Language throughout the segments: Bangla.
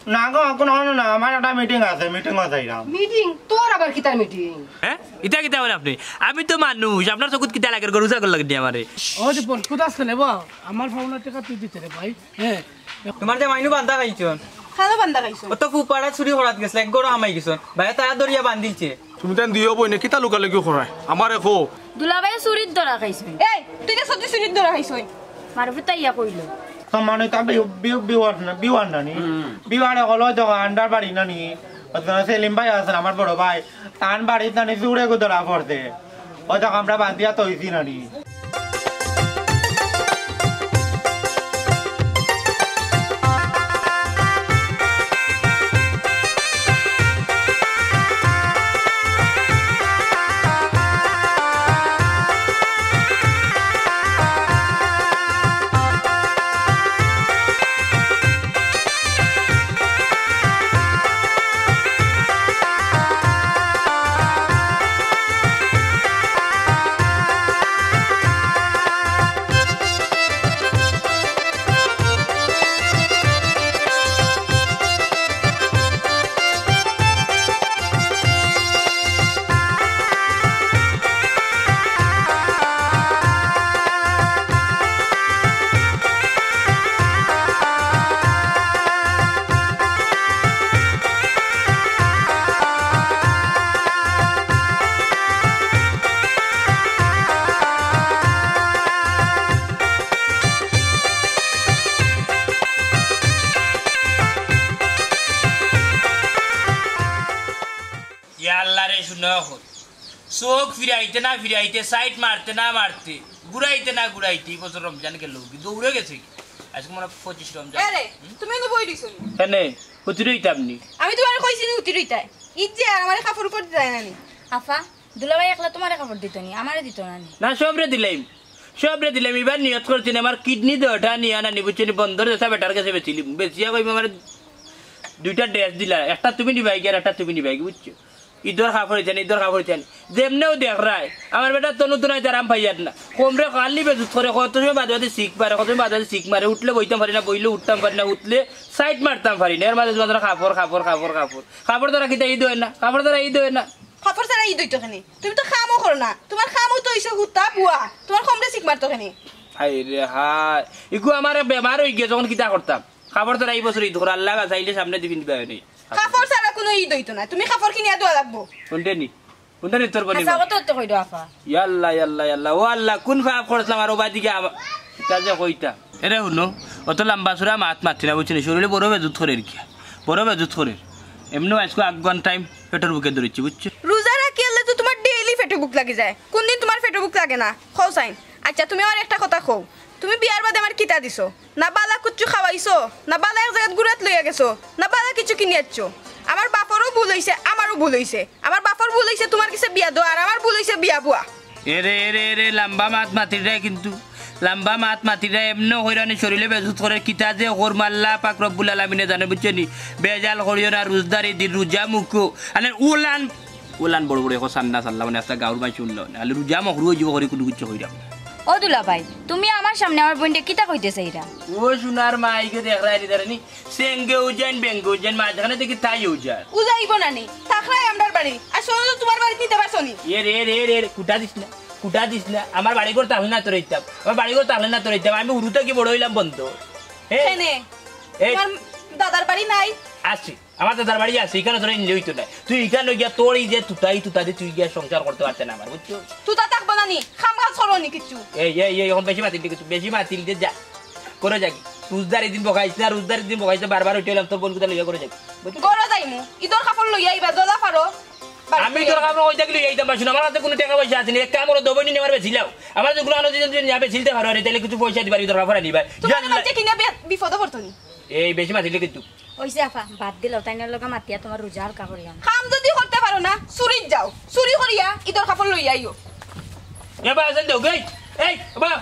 না গো এখন না আমার একটা মিটিং আছে মিটিং আছে মিটিং তোর আবার কিতার মিটিং হ্যাঁ ইটা কিতা বলে আপনি আমি তো মানুষ আপনার চকুত কিতা লাগে গরু ছাগল লাগে দিয়ে আমারে ও যে বল কোথা আসছে নেবা আমার ফাউনা টাকা তুই দিতে রে ভাই হ্যাঁ তোমার যে মাইনু বান্ধা খাইছন খালো বান্দা খাইছো ও তো ফুপাড়া চুরি হরাত গেছে এক গরু হামাই গেছন ভাই তারা দরিয়া বান্ধিলছে তুমি তেন দিও বইনে কিতা লুকালুকি করায় আমারে কো দুলাভাই চুরির ধরা খাইছো এই তুই যে সত্যি চুরির ধরা খাইছো মারফি তাইয়া কইলো মানে তা বিওয়ান না নি বিওয়ানে হলো তো আন্ডার বাড়ি না নি সেলিম ভাই আছেন আমার বড় ভাই তান বাড়ি না নি জুড়ে গো ধরা পড়তে ও তো আমরা বান্ধিয়া তৈছি না নি চোখ ফিরাইতে না ফিরাইতে সাইড মারতে না মারতে ঘুরাইতে না ঘুরাইতে এই বছর রমজান গেল দৌড়ে গেছে আজকে মনে 25 রমজান তুমি এনে বই দিছো কেন কত রইতে আপনি আমি তোমার কইছি নি উতি রইতাই ইজ যে আর আমার কাপড় উপর যায় না নি আফা দুলাভাই একলা তোমারে কাপড় দিত নি আমারে দিত না নি না সবরে দিলাম এবার নিয়ত করছি আমার কিডনি দেওয়াটা নিয়ে আনা নিবুচ্ছি বন্ধর দেশা বেটার কাছে বেচিলি বেচিয়া কইব আমার দুইটা ড্রেস দিলা একটা তুমি নিবাই আর একটা তুমি নিবাই বুঝছো ঈদর কাপড় দিতেন যেমনেও দেখ রায় আমার বেটা তো নতুন আইতে আরাম পাইয়ার না কমরে কালি বেজুত করে কত সময় বাদে বাদে শিখ পারে কত সময় বাদে বাদে শিখ মারে উঠলে বইতাম পারি না বইলে উঠতাম পারি না উঠলে সাইড মারতাম পারি না এর মাঝে তোমার কাপড় দ্বারা কিতা ঈদ হয় না কাপড় দ্বারা ঈদ হয় না কাপড় ছাড়া ঈদ হইতো কেন তুমি তো খামও করো না তোমার খামও তো হইছে হুতা বুয়া তোমার কমরে শিখ মারতো কেন হাই রে হাই ইগু আমার বেমার হয়ে গিয়ে যখন কিতা করতাম কাপড় দ্বারা এই বছর ঈদ করে আল্লাহ চাইলে সামনে দিবিন দিবা নেই কাপড় ছাড়া কোনো ঈদ হইতো না তুমি কাপড় কিনিয়া দেওয়া লাগবো কোনটা তোর বলি আচ্ছা কত কই দাও আফা ইয়াল্লা ও আল্লাহ কোন ফাপ করছলাম আর ওবাদিকে কাজে কইতা এরে শুনো অত লম্বা সুরা মাত মারছি না বুঝছিনি শরীরে বড় বেজুত করে এমনি আজকে আগুন টাইম পেটের বুকে ধরেছি বুঝছো রোজা রাখি আল্লাহ তো তোমার ডেইলি পেটে বুক লাগে যায় কোন দিন তোমার পেটে বুক লাগে না খাও সাইন আচ্ছা তুমি আমার একটা কথা কও তুমি বিয়ার বাদে আমার কিতা দিছো না বালা কুচ্চু খাওয়াইছো না বালা এক জায়গায় গুড়াত লইয়া গেছো না বালা কিছু কিনে আচ্ছো আমার বাপরও ভুল হইছে আমারও ভুল হইছে আমার বাপর ভুল হইছে তোমার কাছে বিয়া দো আর আমার ভুল হইছে বিয়া বুয়া এরে লম্বা মাত মাতিরাই কিন্তু লম্বা মাত মাতিরাই এমনি হইরানি শরীরে বেজুত করে কিতা যে ওর মাল্লা পাক রব্বুল আলামিনে জানে বুঝছেনি বেজাল করিও না রোজদারি দিন রোজা মুখো আনে উলান বড় বড় এখন সান্না সাল্লা মানে একটা গাঁর মাই শুনল নাহলে রোজা মুখ রুই যাব করে কোনো কিছু হইরাম ও দুলাভাই তুমি আমার সামনে আমার বোনকে কিতা কইতেছ এইরা ও সোনার মাইকে দেখ রাই দাঁড়ানি সেঙ্গে উজান বেঙ্গে উজান মা যেখানে দেখি তাই উজান উজাইব না নি তাকরাই আমরার বাড়ি আর সোনা তো তোমার বাড়ি নিতে পারছো নি রে কুটা দিস না আমার বাড়ি করে তাহলে না তোর ইতাম আমি উরুতে কি বড় হইলাম বন্ধ তোমার দাদার বাড়ি নাই আসছি আমার দাদার বাড়ি আছে এখানে তোরা নিলে হইতো না তুই এখানে গিয়া তোর এই যে তুতা দিয়ে তুই গিয়া সংসার করতে পারতেন আমার বুঝছো তুতা থাকবো না নি খামগাল ছড়ো নি কিছু এই এখন বেশি মাতিল দিয়ে যা করে যাকি রোজদার দিন বকাইছে বারবার উঠে এলাম তোর বোন কোথায় লইয়া করে যাকি গড়া যাইমু ঈদর কাপড় লইয়া আইবা দলা পারো আমি তোর কাপড় ওই থাকলে এইতাম পারছি না আমার হাতে কোনো টাকা পয়সা আছে না এক কাম করে দবনি নেবার বেছিলাও আমার যেগুলো আনো যদি যাবে ছিলতে পারো আরে তাহলে কিছু পয়সা দিবার তোর কাপড় নিবা বিপদ পড়তো নি এই বেশি মাতিলে কিন্তু ওইছে আফা বাদ দিলাও তাইনার লগা মাতিয়া তোমার রোজা হালকা করিয়া কাম যদি করতে পারো না চুরিত যাও চুরি করিয়া ঈদর কাপড় লইয়া আইও এবার আসেন দেও গই এই বাবা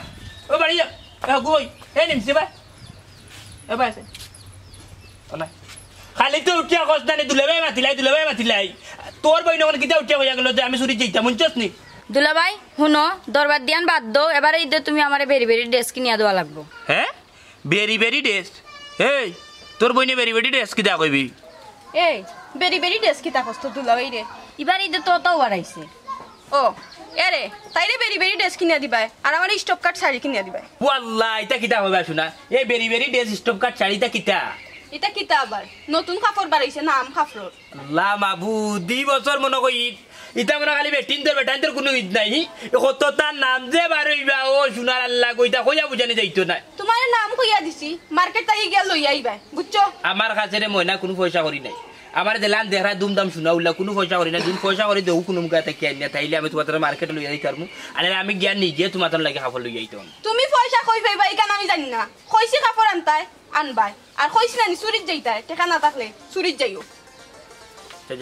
ও বাড়ি যা গই এই নিমছি বা এবার আসেন ওনা খালি তো উঠিয়া কষ্টানি দুলেবাই মাতিলাই তোর বই নখন কিতা উঠিয়া হইয়া গেল যে আমি চুরি যাইতাম বুঝছস নি দুলাভাই শুনো দরবার দিয়ান বাদ দাও এবারে ঈদে তুমি আমারে বেরি বেরি ড্রেস কিনিয়া দেওয়া লাগবো হ্যাঁ বেরি ড্রেস এই তোর বইনে বেরি বেরি ড্রেস কিতা কইবি এই বেরি বেরি ড্রেস কিতা কষ্ট দুলাভাই রে এবার ঈদে তো বাড়াইছে ও এরে তাইরে বেরি বেরি ড্রেস কিনিয়া দিবাই আর আমার স্টপ কাট শাড়ি কিনিয়া দিবাই ওয়াল্লাহ এটা কিতা হইবা শুনা এই বেরি বেরি ড্রেস স্টপ কাট শাড়িটা কিতা এটা কিতা আবার নতুন কাপড় বাড়াইছে নাম কাপড় লা মাবু 2 বছর মনে কই ঈদ ইতা মনে খালি বেটাইন্তর কোনো ঈদ নাই কত তার নাম যে বার হইবা ও সোনার আল্লাহ কইতা কইয়া বুঝানি যাইতো না তোমার নাম কইয়া দিছি মার্কেট তাই গিয়া লই আইবা বুঝছো আমার কাছে রে ময়না কোনো পয়সা করি নাই আমার দেলান দেহরা দুমদাম শোনা উল্লা কোনো পয়সা করি না দুন পয়সা করে দেউ কোনো মুখা থেকে আনিয়া তাইলে আমি তোমাদের মার্কেটে লই যাইতাম আর আমি জ্ঞান নিজে তোমাদের লাগে কাপড় লই যাইতাম তুমি পয়সা কই পাইবা এই কান আমি জানি না কইছি কাপড় আনতাই আনবাই আর কইছি না চুরিত যাইতাই টাকা না থাকলে চুরিত যাইও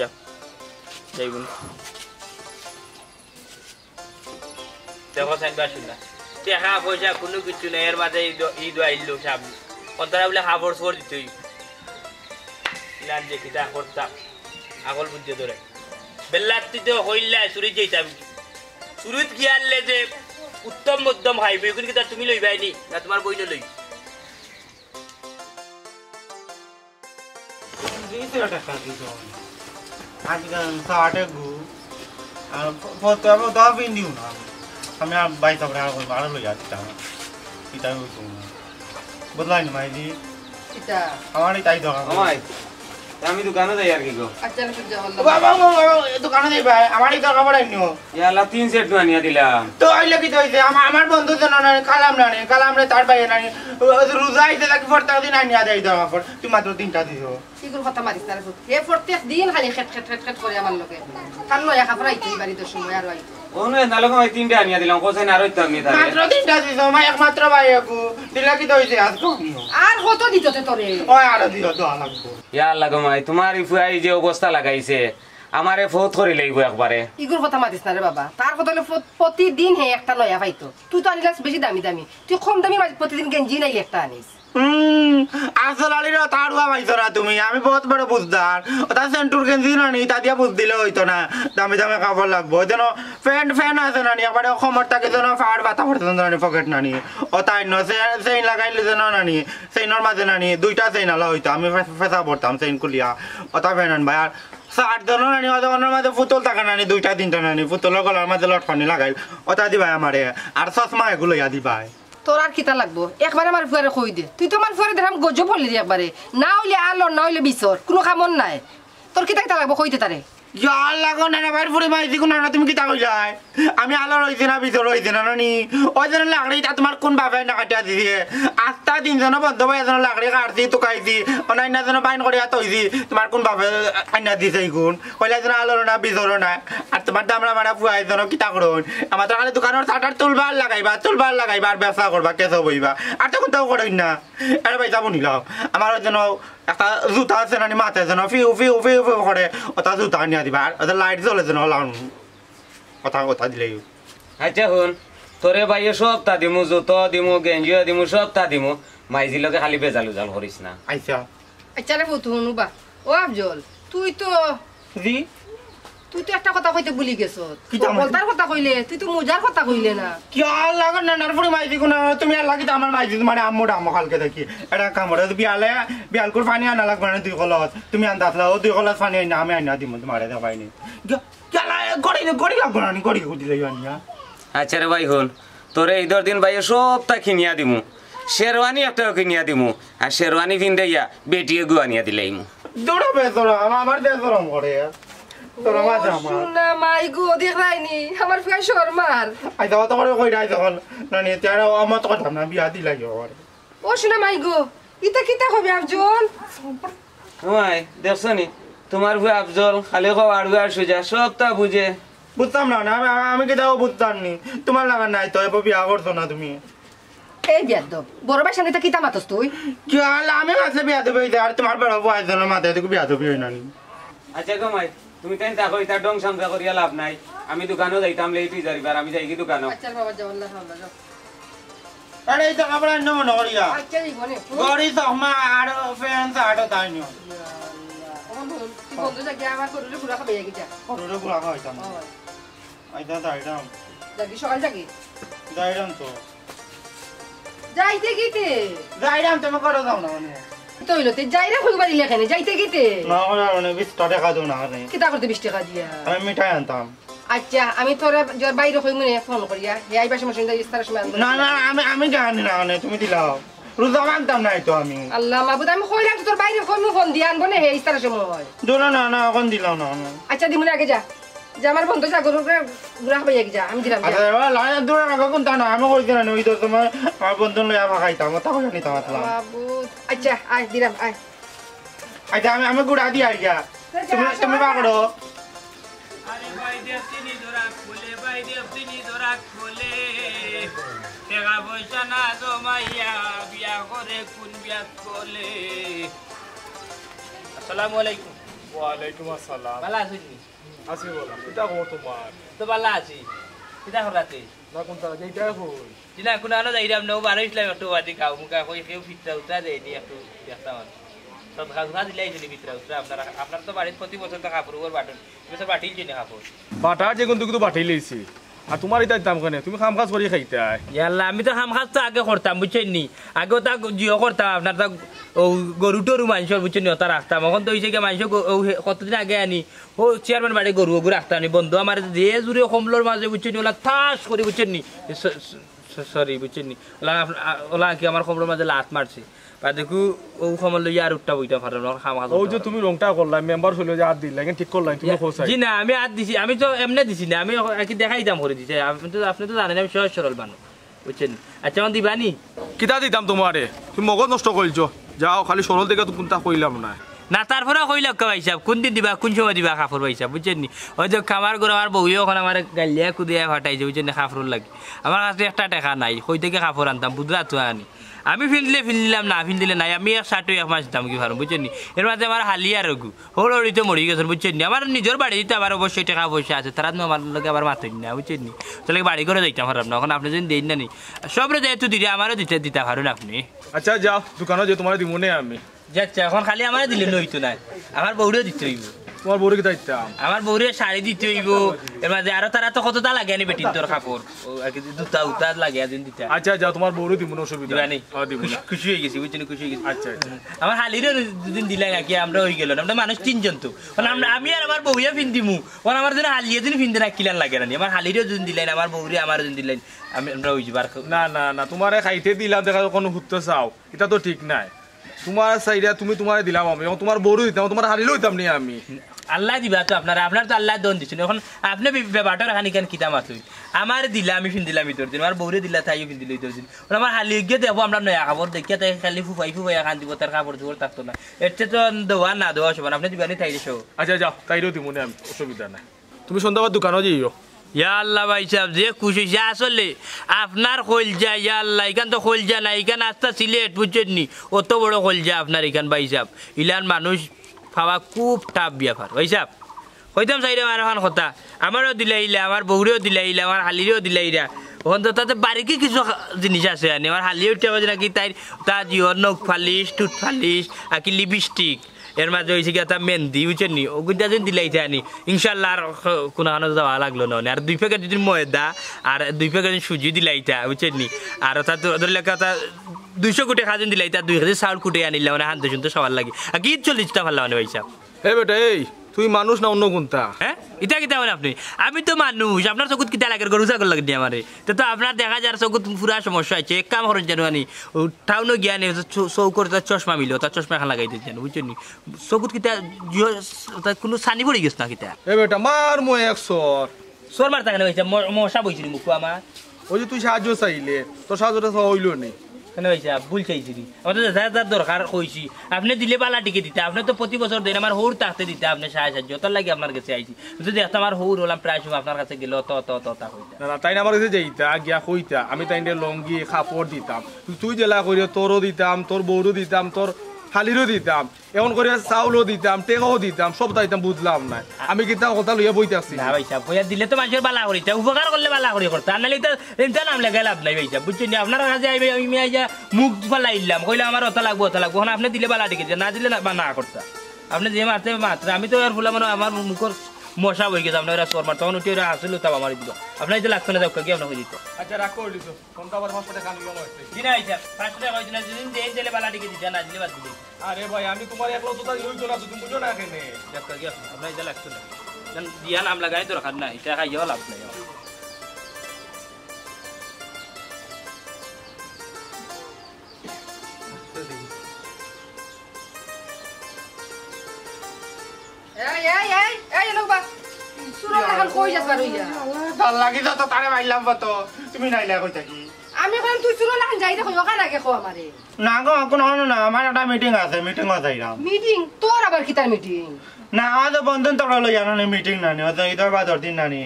যা যাইবুন দেখো সাইবা শুনা টাকা পয়সা কোনো কিছু নাই এর মাঝে ঈদ আইলো সব অন্তরা বলে কাপড় সর দিতেই লান যে কিতা করতাম আগল বুঝতে ধরে বেল্লাতি তো হইলা চুরি যাইতাম চুরিত গিয়ালে যে উত্তম মধ্যম খাইবে এগুলো কিতা তুমি লইবাইনি না তোমার বইনে লই আজকাল সাড়ে গু আর ফটো আমি দা বিন্দিও না আমি আর বাইক আমরা আর ভাড়া লই যাচ্ছি এটা বদলাই না মাইদি কিতা আমার তাই দোকান আমায় আমি দোকানে যাই আর কি গো আচ্ছা না পূজা হল বাবা দোকানে যাই ভাই আমারই দরকার পড়ে নিও ইয়ালা 3 সেট আনিয়া দিলাম তো আইলে কি হইছে আমার বন্ধু জন না কালাম রে তার ভাই না রোজা আইতে লাগি ফরতা দিন আনিয়া দেই দরকার পড় তুই মাত্র 3টা দিছো সিগুর কথা মারিস না হে প্রত্যেক দিন খালি খেট খেট খেট খেট করে আমার লগে কান লয়া খাবার আইতে বাড়ি তো সময় আর আইতে ওনে নালগো আমি 3টা আনিয়া দিলাম কোসেন আর হইতাম নি তারে মাত্র 3টা দিছো মা একমাত্র ভাই আকু দিলা কি হইছে আজকে আর কত দিততে তোরে ওই আর দিও দোয়া লাগবো ইয়ালা গো মাই তোমার ইফুয়াই যে অবস্থা লাগাইছে আমারে ফোত করে লইব একবারে ইগুর কথা মারিস না রে বাবা তার কথা হলো প্রতিদিন হে একটা লয়া পাইতো তুই তো আনিলাস বেশি দামি দামি তুই কম দামি প্রতিদিন গেঞ্জি নাই একটা আনিস আসল আলিরা তাড়ুয়া পাইছো না তুমি আমি বহুত বড় বুঝদার ওটা সেন্টুর গেঞ্জি না নি তা দিয়া বুঝ দিলে হইতো না দামি দামি কাপড় লাগবো যেন ফ্যান আছে না নি একবারে খমর থাকে যেন ফাড় বাতা পড়তে না নি পকেট না নি ও তাই ন চেইন লাগাইলে যেন না নি চেইনের মাঝে না নি 2টা চেইন আলা হইতো আমি ফেসা পড়তাম চেইন কুলিয়া ওটা ফ্যান আনবাই আর 60 জন নানি ওদের মাঝে ফুতল থাকে নানি 2টা 3টা নানি ফুতলের গলার মাঝে লটকানি লাগাই ওটা দিবাই আমারে আর চশমা এগুলো ইয়া দিবাই তোর আর কিতা লাগবো একবারে আমার ফুয়ারে কই দে তুই তো আমার ফুয়ারে দেখাম গজব পড়লি একবারে না হইলে আলো না হইলে বিছর কোনো কামন নাই তোর কিতা কিতা লাগবো কইতে তারে জল লাগো না না বাইরে ফুড়ি মাইছি কোন না তুমি কি তা কই যায় আমি আলো রইছি না ভিতর রইছি না নানি ওই জন লাকড়ি তা তোমার কোন বাবা না কাটিয়া দিছে আস্তা 3 জন বন্ধ ভাই জন লাকড়ি কাটছি তো খাইছি অনাইনা জন বাইন করিয়া তইছি তোমার কোন বাবা আইনা দিছে কোন কইলা জন আলো না ভিতর না আর তোমার দামরা মারা ফুয়াই জন কি তা করুন আমার তো খালি দোকানের শাটার তুলবার লাগাইবা আর ব্যবসা করবা কেসো বইবা আর তো কোন তাও করই না আরে ভাই যাবো নিলাও আমার জন্য একটা জুতা আছে নানি মাথায় যেন ফিউ ফিউ ফিউ ফিউ করে ওটা জুতা আনিয়া দিবা আর ওদের লাইট জ্বলে যেন লাউন কথা দিলেই আচ্ছা হুন তোরে ভাইয়ে সবটা দিমু জুতো দিমু গেঞ্জিও দিমু সবটা দিমু মাইজি লগে খালি বেজালু জাল করিস না আইসা আচ্ছা রে ফুতু নুবা ও আফজল তুই তো জি একটা কথা কইতে ভুলি গেছ কি তা বলতার কথা কইলে তুই তো মোজার কথা কইলে না কি আর লাগো না নারপুরি মাইজি কোন তুমি আর লাগি আমার মাইজি তোমার আম্মু কালকে দেখি এটা কামড়ে বিয়াল করে পানি আনা লাগবে না 2 কলস তুমি আনতে আসলা ও 2 কলস পানি আইনা আমি আইনা দিমু তোমার এটা পাইনি গলা গড়ি লাগবে না গড়ি দিলে আনিয়া আচ্ছা রে ভাই হুন তোরে ঈদের দিন ভাইয়ে সবটা কিনিয়া দিমু শেরওয়ানি একটাও কিনিয়া দিমু আর শেরওয়ানি কিনতেইয়া বেটিয়ে গুয়ানিয়া দিলাইমু দৌড়াবে তোরা আমার দেশ গরম করে তোরা মাঝে আমার শুনা মাই গো দেখাইনি আমার ফেস শর্মার আইতা তো করে কই রাই তখন নানি তারা আমার কথা না বিয়া দিলাই ওরে ও শুনা মাই গো ইতা কিতা হবে আফজল ওই দেখছনি তোমার ভুয়া আফজল খালি কো আর সুজা সবটা বুঝে বুঝতাম না আমি কি দাও বুঝতাম নি তোমার লাগা নাই তো এবার বিয়া করছো না তুমি এই বিয়াদ বড় ভাই সামনে তা কিতা মাতস তুই কি হল আমি মাসে বিয়া দেবে আর তোমার বড় বয়স জন্য মাথায় থেকে বিয়া দেবে না নি আচ্ছা গো মাই তুমি তাই দেখো এটা ডং সামজা করিয়া লাভ নাই আমি দোকানে যাইতাম লেই তুই যারিবার আমি যাই কি দোকানে আচ্ছা বাবা যাও আল্লাহ আল্লাহ যাও আরে এই তো কাপড় আনো মনে করিয়া আচ্ছা এই বনে গড়ি সমা আর ফ্যান আটো তাইনিও তুই বন্ধু যা গিয়া আমার করলে পুরা খাবে গিয়া করুরে পুরা খাইতাম আইতা দাইরাম জাগি সকাল জাগি দাইরাম তো যাইতে গিতে দাইরাম তুমি করো দাও না মানে তো হইলো তে যাইরা কইবার ইলেখানে যাইতে গিতে না মানে 20 টাকা দাও না রে কিতা করতে 20 টাকা দিয়া আমি মিঠাই আনতাম আচ্ছা আমি তোরা জর বাইরে কই মনে ফোন করিয়া হে আইবার সময় শুনতে ইস্তার সময় আনবো না না আমি জানি না মানে তুমি দিলাও রোজা মানতাম নাই তো আমি আল্লাহ মাহবুদ আমি কইলাম তোর বাইরে কই ফোন দিয়া আনবো না হে ইস্তার সময় দোনা না না এখন দিলাও না আচ্ছা দিমুনে আগে যা যে আমার বন্ধু যা গরু গুড়া পাইয়া যা আমি দিলাম আচ্ছা লাইন দূরে রাখো কোন তা না আমি কইতে না ওই তো তোমার আমার বন্ধু লইয়া ভাগাইতাম তা কই জানি তামাতলাম মাহবুদ আচ্ছা আয় দিলাম আয় আচ্ছা আমি গুড়া দি আইয়া তুমি পাকড়ো আরে ভাই দেবতিনি ধরা খোলে ভাই দেবতিনি ধরা খোলে টাকা পয়সা না জমাইয়া বিয়া করে কোন বিয়া করলে আসসালামু আলাইকুম ওয়ালাইকুম আসসালাম ভালো আছেন আসি বলা কিতা খবর তোমার তো ভালো আছি কিতা করাতে না কোনটা যেটা কই জিনা কোন আনো যাইরাম নো বারো ইসলাম একটু বাদি খাও মুখা কই কেউ ফিটটা উঠা দেয় নি একটু দেখতাম সব খাওয়া দিলাই জনি ভিতরে উঠা আপনার তো বাড়িতে প্রতি বছর তো কাপড় উপর বাটন বছর বাটিল জনি কাপড় বাটার যে কিন্তু বাটি লইছি আর তোমার এটা দাম কেন তুমি কাম কাজ করে খাইতে ইয়াল্লা আমি তো কাম কাজ তো আগে করতাম বুঝছেন নি আগেও তা জিও করতাম আপনার তা গরু টরু মানুষের বুঝছেন নি ওটা রাখতাম এখন তো হয়েছে কি মানুষ কতদিন আগে আনি ও চেয়ারম্যান বাড়ি গরু রাখতাম নি বন্ধু আমার যে জুড়ে কমলোর মাঝে বুঝছেন নি ওলা ঠাস করে বুঝছেন নি সরি বুঝছেন নি ওলা কি আমার কমলোর মাঝে লাত মারছে বা দেখু ও কমল লইয়া আর উঠটা বইটা পারলাম না খাম ও যে তুমি রংটা করলাম মেম্বার হইলো যে হাত দিলে ঠিক করলাম তুমি খোঁচাই জি না আমি হাত দিছি আমি তো এমনি দিছি না আমি কি দেখাই দাম করে দিছি আপনি তো জানেন আমি সহজ সরল মানুষ বুঝছেন আচ্ছা আমার দিবানি কিতা দিতাম তোমারে তুমি মগজ নষ্ট করছো যাও খালি সরল দেখে তো কোনটা কইলাম না না তারপরে কইলাম কা ভাইসাব কোন দিন দিবা কোন সময় দিবা কাপড় ভাইসাব বুঝছেন নি ওই যে খামার করে আমার বউয়ে ওখানে আমার গালিয়া কুদিয়া ফাটাইছে বুঝছেন না কাপড় লাগে আমার কাছে একটা টাকা নাই কই থেকে কাপড় আনতাম বুধরা তো আনি আমি ফিল না ফিল দিলে নাই আমি 1 মাস দাম কি ভালো বুঝছেন নি এর মাঝে আমার হালিয়া রঘু হলড়িতে মরি গেছেন বুঝছেন নি আমার নিজের বাড়ি দিতে আবার অবশ্যই টাকা পয়সা আছে তারা আমার লোকে আবার মাথেন না বুঝছেন নি তাহলে বাড়ি করে যাইতাম পারলাম না এখন আপনি যদি দেন না নি সবরে যেহেতু দিলে আমারও দিতে পারেন আপনি আচ্ছা যাও দোকানে যে তোমার দিব না আমি যাচ্ছা এখন খালি আমার দিলে নইতো না আমার বউরেও দিতে হইব তোমার বউরে কিতা দিতাম আমার বউরে শাড়ি দিতে হইব এর মাঝে আরো তারা তো কতটা লাগে আনি বেটিন তোর কাপড় দুটা উতা লাগে দিন দিতে আচ্ছা যাও তোমার বউরে দিব না অসুবিধা দিবা নেই দিব না খুশি হয়ে গেছি বুঝছেন খুশি হয়ে গেছি আচ্ছা আচ্ছা আমার হালিরও দুদিন দিলাই নাকি আমরা হয়ে গেল আমরা মানুষ তিনজন তো আমি আর আমার বউয়া ফিন্দিমু ওর আমার জন্য হালিয়ে দিন ফিনতে না কিলান লাগে না আমার হালিরও দুদিন দিলাই আমার বউরে আমার দুদিন দিলাই আমরা হয়ে যাবার না না না তোমারে খাইতে দিলাম দেখা কোনো হুত্তে চাও এটা তো ঠিক নাই তোমার সাইডা তুমি তোমারে দিলাম আমি তোমার বউরে দিতাম তোমার হারিলেও দিতাম নি আমি আল্লাহ দিবা তো আপনার তো আল্লাহ দন দিচ্ছেন এখন আপনি ব্যাপারটা খানি কেন কিতাম আছে আমার দিলা আমি ফিন দিলাম ইতর দিন আমার বউরে দিলা তাইও ফিন দিল ইতর দিন আমার হালি গিয়ে দেবো আমরা নয়া কাপড় দেখিয়া তাই খালি ফুফাই খান দিব তার কাপড় চোপড় থাকতো না এর চেয়ে তো দেওয়া না দেওয়া সব আপনি দিবানি তাই সব আচ্ছা যাও তাইরেও দিব না আমি অসুবিধা নাই তুমি সন্ধ্যাবার দোকানও যাইও ইয়া আল্লাহ ভাই সাহেব যে খুশি যা আসলে আপনার কলজা ইয়া আল্লাহ এখান তো কলজা না এখান আস্তা সিলেট বুঝছেন নি অত বড় কলজা আপনার এখান ভাই সাহেব ইলান মানুষ পাওয়া খুব টাফ ব্যাপার ভাই সাহেব কইতাম চাইরে আমার এখন কথা আমারও দিলাইলা আমার বউরেও দিলাইলা আমার হালিরেও দিলাইরা ওখান তো তাতে বাড়িকে কিছু জিনিস আছে আনি আমার হালিও উঠতে পারছে নাকি তার জিওর নখ ফালিশ টুথ ফালিশ আর কি লিপস্টিক এর মাঝে হয়েছে কি একটা মেহেন্দি বুঝছেন নি ওগুলো যদি দিলাইতে আনি ইনশাল্লাহ আর কোনো যাওয়া লাগলো না আর 2 প্যাকেট যদি ময়দা আর 2 প্যাকেট সুজি দিলাইতা বুঝছেন নি আর তা ধরলে একটা 200 কোটি খাজন দিলাইতা 2 কেজি চাউল কুটে আনিলাম মানে হাতে শুনতে সবার লাগে আর কি 40টা ভালো মানে ভাই সাহেব এই বেটা এই তুই মানুষ না অন্য কোনটা হ্যাঁ এটা কিতা মানে আপনি আমি তো মানুষ আপনার চকুত কিতা লাগে গরু ছাগল লাগে দিয়ে আমারে তো আপনার দেখা যার চকুত পুরা সমস্যা আছে এক কাম করেন জানো আনি টাউনও গিয়া নেই চৌকর তার চশমা মিলো তার চশমা এখন লাগাই দিয়েছেন বুঝছেন নি চকুত কিতা কোনো সানি পড়ে গেছে না কিতা এই বেটা মার মই 100 সোর মার থাকে না ভাইসা মশা বইছিল মুখ আমার ওই যে তুই সাহায্য চাইলে তোর সাহায্যটা হইলো নি কেন ভাইসা ভুল চাইছি আমাদের যার দরকার কইছি আপনি দিলে বালা টিকে দিতে আপনি তো প্রতি বছর দেন আমার হৌর থাকতে দিতে আপনি সাহায্য তার লাগে আপনার কাছে আইছি যদি একটা আমার হৌর হলাম প্রায় সময় আপনার কাছে গেল তা হইতা না তাই আমার কাছে যাইতা গিয়া কইতা আমি তাই লঙ্গি কাপড় দিতাম তুই জেলা করিয়া তোরও দিতাম তোর বউরও দিতাম তোর হালিরও দিতাম এমন করে চাউলও দিতাম টেকাও দিতাম সব দিতাম বুঝলাম না আমি কিন্তু কথা লইয়া বইতে আসছি না ভাই সাহেব বইয়া দিলে তো মানুষের বালা করিতে উপকার করলে বালা করি করতে আর নাহলে তো নাম লেগে লাভ নাই ভাই সাহেব বুঝছেন আপনার কাছে আইবে আমি আইয়া মুখ ফালাইলাম কইলে আমার অত লাগবো এখন আপনি দিলে বালা টিকে না দিলে না করতা আপনি যে মারতে আমি তো আর ফুলা মানে আমার মুখর মশা হয়ে গেছে আপনার সর মার তখন উঠে আসলে তাও আমার দিল আপনার যে লাগতো না যাও কি আপনাকে দিত আচ্ছা রাগ করে দিছো কোনটা আবার হসপিটালে কান গেল হইছে জি না আইছা 500 টাকা হইছে না দিন দেন দিলে বালা দিকে দিতে না দিলে বাদ দিলে আরে ভাই আমি তোমার একলো তো তাই হইতো না তুমি বুঝো না কেনে যাও কি আপনার যে লাগতো না জান দিয়া নাম লাগাই দরকার নাই এটা খাইও লাভ নাই এই এই এই এই লোবা শুনো এখন কই যাস বারো ইয়া ভাল লাগি তো তারে মাইলাম তো তুমি নাইলা কই থাকি আমি এখন তুই শুনো এখন যাই দেখো ওখানে না কেখো আমারে না গো কোন না আমার একটা মিটিং আছে মিটিং যাইরাম মিটিং তোর আবার কিতার মিটিং না আমাদের বন্ধন তোরা লই জানো মিটিং নানি ওই ঈদের বাদর দিন নানি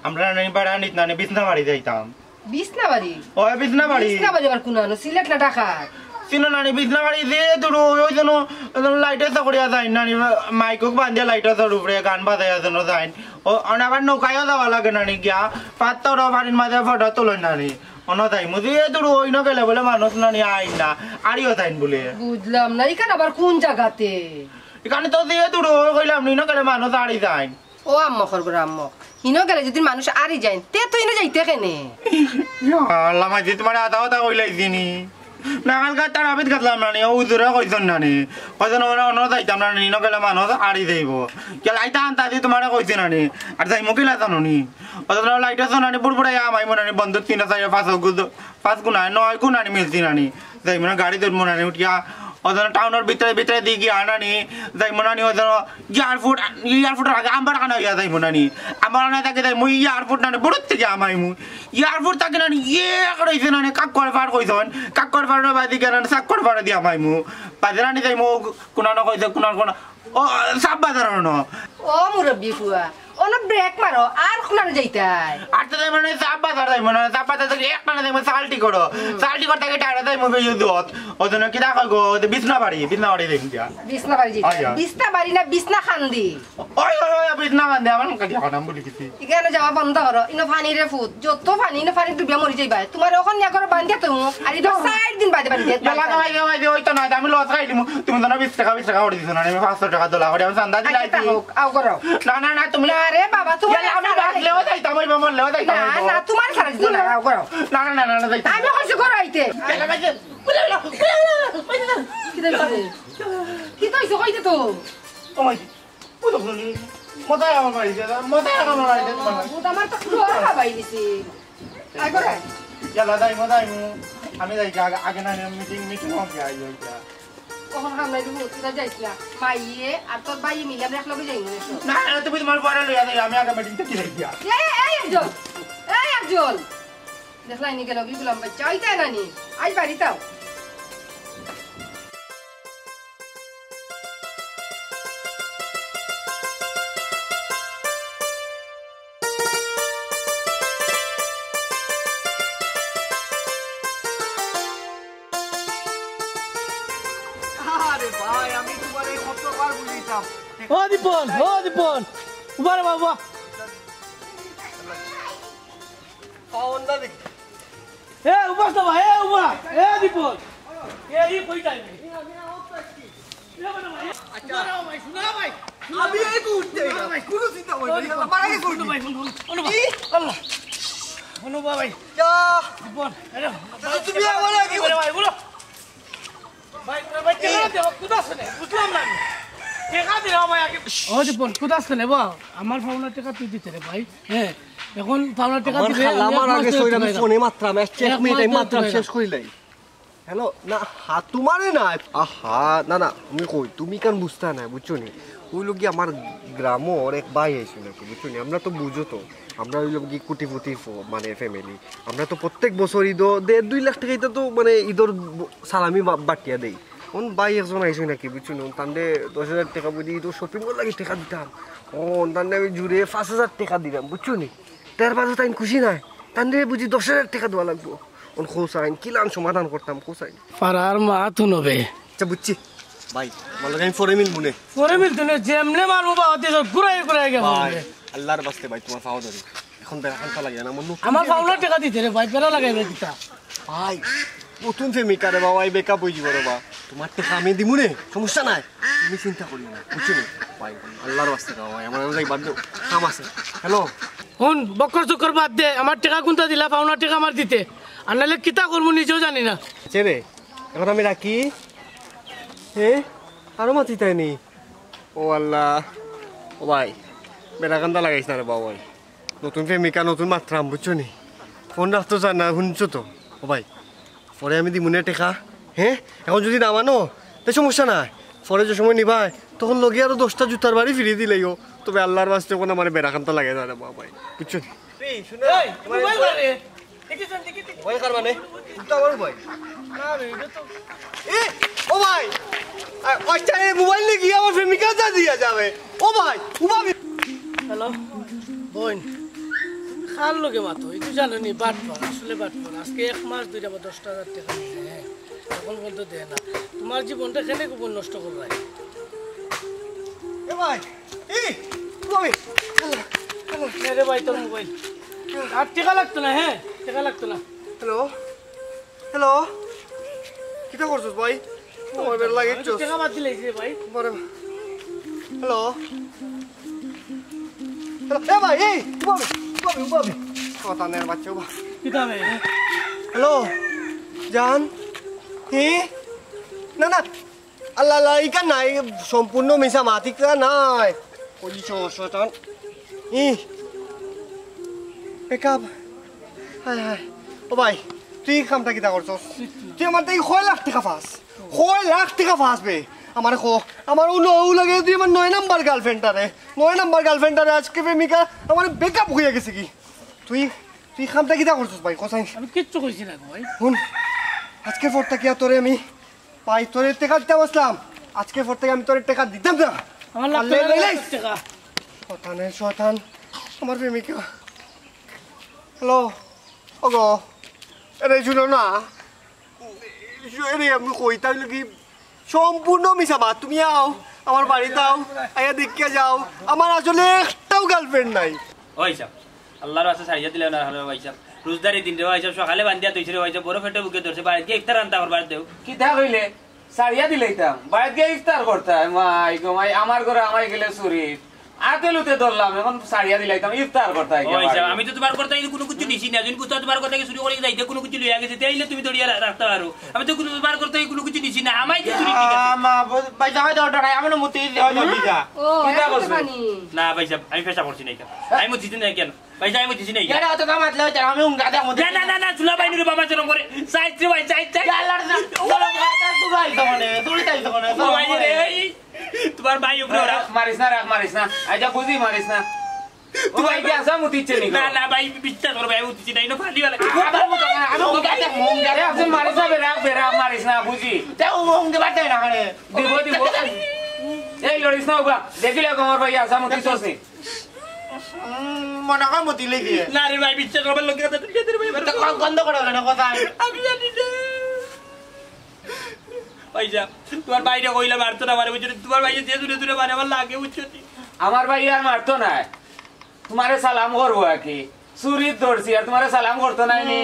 আমরা নানি বাড়া নিত নানি বিছনা বাড়ি যাইতাম বিছনাবাড়ি ওই বিছনা বাড়ি বিছনাবাড়ি আবার কোন সিলেট না ঢাকা চিনো নানি বিছনা বাড়ি যে দুটো ওই জন্য লাইটের চাকরিয়া যায় নানি মাইকক বান্ধিয়া লাইটের চার উপরে গান বাজাইয়া যেন যায় ও আবার নৌকায়ও যাওয়া লাগে নানি গিয়া পাত্তর বাড়ির মাঝে ফটো তোলেন নানি অন যাই মুজি দুটো ওই ন গেলে বলে মানুষ নানি আইন না আরিও যাইন বলে বুঝলাম না এখানে আবার কোন জায়গাতে এখানে তো দিয়ে দুটো কইলাম নি ন গেলে মানুষ আড়ি যায় ও আম্মা খরগর আম্মা ইনো গেলে যদি মানুষ আরি যায় তে তো ইনো যাইতে কেনে আল্লাহ মাঝে তোমার আধা কথা কইলাইছিনি নাগালকা তার আবিদ গাতলাম নানি ও উজুরে কইছেন নানি কইছেন অন্য যাইতাম নানি ন গেলে মানুষ আড়ি যাইব কে লাইটা আনতা দি তোমারে কইছে নানি আর যাই মকিলা জানোনি অত লাইটা নানি বুড়বুড়াই আমাই নানি বন্ধু 3 4 5 গুণ 9 গুণ নানি মিলছি নানি যাই মানে গাড়ি ধরবো নানি উঠিয়া ওজন টাউনের ভিতরে ভিতরে দিয়ে গিয়ে আনানি যাই মনানি ওজন এয়ারপোর্টের আগে আমার আনা হইয়া যাই মনানি আমার আনা থাকে যাই মুই এয়ারপোর্ট নানি বড় থেকে আমাই মুই এয়ারপোর্ট থাকে নানি করেছে নানি কাক্কর পার কইছেন কাক্কর পাড়ের বাদি গেলে চাক্কর পাড়ে দিয়ে আমাই মু বাজে নানি যাই মো কোনানো কইছে কোনার কোনা ও সাব বাজার ও মুরব্বি ফুয়া ওনা ব্রেক মারো আর কোনানো যাইতাই আর তো যাই মানে সাব বাজার যাই মানে সাব বাজার থেকে একটা না দেখবে সালটি করো সালটি করতে গিয়ে টাড়া যাই মুভি ইউজত ওজন কি দেখা গো বিছনা বাড়ি দেখি যা বিছনাবাড়ি যাইতাই বিছনাবাড়ি না বিছনা খান্দি ওই ওই ওই বিছনা বান্ধে আমার কাটি নাম বলি কিছু এখানে যাওয়া বন্ধ করো ইনো পানি রে ফুট যত পানি ইনো পানি ডুবিয়া মরি যাইবা তোমার ওখান নিয়া করে বান্ধিয়া তুমি আর এটা 4 দিন বাদে বান্ধিয়া জ্বালা খাই ওই তো না আমি লস খাই দিমু তুমি তো না 20 টাকা করে দিছ না আমি 500 টাকা দলা করে আমি চান্দা দিলাই আও করো না তুমি আরে বাবা তুমি আমি বাসলেও যাইতাম ওই মামা লেও যাইতাম না না তোমার সারা দিন আও করো না যাইতাম আমি কইছি করো আইতে কি তো কইতে তো ওই পুরো শুনি মজাই আমার বাড়ি যা মজাই আমার বাড়ি যা ওটা আমার তো পুরো খাবাই দিছি আই করো জ্বালা দাই মজাই আমি যাই আগে না মিটিং হোক যাই কখন কাম নাই তুমি তুই যাইছ না মাইয়ে আর তোর ভাই মিলে আমরা একলগে যাই না তুমি তোমার পরে লইয়া যাই আমি আগে মিটিং থেকে যাই দিয়া এই একজন দেখলাই নি গেল বিগুলাম বাচ্চা আইতা নানি আই বাড়ি তাও ও দীপন উবার বাবা এ উবাস তো ভাই উবা এ দীপন এই কই যাই আমি এই করতে ভাই কোন চিন্তা হই না মারাই করতে ভাই আল্লাহ অনুবা ভাই দীপন তুমি আমার আগে ভাই বলো ভাই কেন দেব কুদাস নে বুঝলাম না আমার পাওনার টাকা তুই দিতে রে ভাই হ্যাঁ এখন পাওনার টাকা দিবে আমার আগে সইরা আমি ফোনে মাত্রা আমি চেক মিনিট এই মাত্রা শেষ কইলাই হ্যালো না হাত তোমারে না আহা না আমি কই তুমি কেন বুঝতা না বুঝছো নি ওই লোক আমার গ্রামের এক ভাই আইছিল বুঝছো নি আমরা তো বুঝো তো আমরা ওই লোক কোটিপতি মানে ফ্যামিলি আমরা তো প্রত্যেক বছর ঈদ 1.5-2 লাখ টাকা তো মানে ঈদর সালামি বাটিয়া দেই কোন ভাই একজন আইসই নাকি বুঝছো না তান্ডে 10,000 টাকা বুঝি তো শপিং করলে লাগি টাকা দিতাম ও তান্ডে আমি জুড়ে 5,000 টাকা দিলাম বুঝছো নি তার বাজে তাই খুশি নাই তান্ডে বুঝি 10,000 টাকা দেওয়া লাগবো ওন খোসাইন কিলান সমাধান করতাম খোসাইন পারার মা তো নবে আচ্ছা বুঝছি ভাই ভালো আমি ফরে মিলবুনে পরে মিলতো না যেমনে মারবো বা হতে ঘুরাই গেল ভাই আল্লাহর বাস্তে ভাই তোমার পাওয়া ধরি এখন বেড়া খান্তা লাগে না মন আমার পাওনার টাকা দিতে রে ভাই পেরা লাগাইবে দিতা ভাই নতুন প্রেমিকা রে বাবা এই বেকআপ হয়ে যাব রে বাবা তোমার টাকা আমি দিমু রে সমস্যা নাই তুমি চিন্তা করিও না বুঝছো না ভাই আল্লাহর ওয়াস্তে দাও ভাই আমার যাই বাদ দাও কাম আছে হ্যালো হুন বকর চক্কর বাদ দে আমার টাকা কোনটা দিলা পাওনা টাকা আমার দিতে আর নাহলে কিতা করবো নিজেও জানি না রে এখন আমি রাখি হ্যাঁ আরো মাতি তাইনি ও আল্লাহ ও ভাই বেড়াকান্দা লাগাইছ না রে বাবা ভাই নতুন প্রেমিকা নতুন মাত্রাম বুঝছো নি ফোন রাখতো চান না শুনছো তো ও ভাই পরে আমি দিমুনে টেকা হ্যাঁ এখন যদি নামানো তো সমস্যা নাই পরে যে সময় নিবাই তখন লগে আরো 10টা জুতার বাড়ি ফিরিয়ে দিলেও তবে আল্লাহর বাস্তে কোনো আমার বেড়াকান্দা লাগে না রে বাবা ভাই বুঝছো নি মানে ভাই ও ভাই মোবাইল নিয়ে গিয়ে আমার প্রেমিকা যা দিয়া যাবে ও ভাই হ্যালো বোন খাল লোকে মাতো এই তো জানো নি বাটপার আসলে বাটপার আজকে 1 মাস 2 বা 10,000 টাকা নিয়ে হ্যাঁ এখন বলতে দেয় না তোমার জীবনটা কেন গোপন নষ্ট করবে এ ভাই রে ভাই তোর মোবাইল আর টাকা লাগতো না হ্যাঁ টাকা লাগতো না হ্যালো হ্যালো কিটা করছস ভাই তোমার বের লাগিছস টাকা বাদ দিলে যে ভাই বড় হ্যালো এ ভাই উবাবি কথানের বাচ্চা উবা কিটা ভাই হ্যালো জান হে না না আল্লাহ আল্লাহ ইকা নাই সম্পূর্ণ মিশা মাতিকা নাই কইছ শয়তান বেকআপ হায় হায় ও ভাই তুই কামটা কিটা করছস তুই আমার তাই 6 লাখ টাকা পাস 6 লাখ টাকা পাস বে আমার আমার ও লাগে তুই আমার 9 নাম্বার গার্লফ্রেন্ডারে আজকে প্রেমিকা আমার বেকআপ হয়ে গেছে কি তুই কামটা কিটা করছস ভাই কোসাই আমি কিচ্ছু কইছি না ভাই শুন আজকে পর থেকে তোরে আমি পাই তোরে টাকা দিতে বসলাম আজকে পর থেকে আমি তোরে টাকা দিতাম না আমার লাগতো টাকা শয়তান আমার প্রেমিকা হ্যালো ওগো এরে শুনো না আমি কইতাম কি সম্পূর্ণ মিশা মা তুমি আও আমার বাড়িতে আও আয়া দেখে যাও আমার আসলে একটাও গার্লফ্রেন্ড নাই ওই সাহেব আল্লাহর আছে সাইয়া দিলে না হলো ভাই সাহেব রোজদারি দিন রে ভাই সাহেব সকালে বান্ধিয়া তুইছে রে ভাই সাহেব বড় ফেটে বুকে ধরছে বাইরে গিয়ে ইফতার আনতে আমার বাড়িতে দেও কি দা কইলে সারিয়া দিলাইতাম বাইরে গিয়ে ইফতার করতাম মাই গো মাই আমার ঘরে আমায় গেলে চুরি আতেলুতে ধরলাম এখন সারিয়া দিলাইতাম ইফতার করতাম ওই সাহেব আমি তো তোমার কথা কোনো কিছু নিছি না যদি কোথাও তোমার কথা শুরু করে যাইতে কোনো কিছু লইয়া গেছে তাইলে তুমি দড়িয়া রাখতে পারো আমি তো কোনো তোমার কথা কোনো কিছু নিছি না আমাই তো চুরি ঠিক আছে মা ভাই যাও দরটা নাই আমি মুতি দিগা কিটা করছ না ভাই সাহেব আমি পেশা করছি না কেন আমি মুতি না কেন ভাই যাই মুতি না কেন অত কাম আতলে আমি উঙ্গা দে মুতি না চুলা বাইনি রে বাবা চরম করে সাইত্রি ভাই সাইত্রি আল্লাহর না বলো কথা তুই তাই তো মানে ভাই রে তোমার ভাই উপরে মারিস না আইজা বুঝি মারিস না তুই কি আসা মুতিছে নি না ভাই বিচ্ছা করবে আমি মুতি না ইনো ফালি वाला আমি উঙ্গা দে আপনি মারিস না বেরা মারিস না বুঝি তে উঙ্গা বাতে না মানে দিব এই লড়িস না ওবা দেখিলে আমার ভাই আসা মুতিছস নি মনে কর মুতি লাগি না রে ভাই বিচ্ছা করবে লোকে কথা তুই দে ভাই বন্ধ করে না কথা আমি জানি না ভাইজা তোমার ভাইরে কইলা মারতো না মারে বুঝছো তোমার ভাই যে দূরে মারে আমার লাগে বুঝছো আমার ভাই আর মারতো না তোমারে সালাম করবো কি চুরি ধরছি আর তোমারে সালাম করতো নাই নি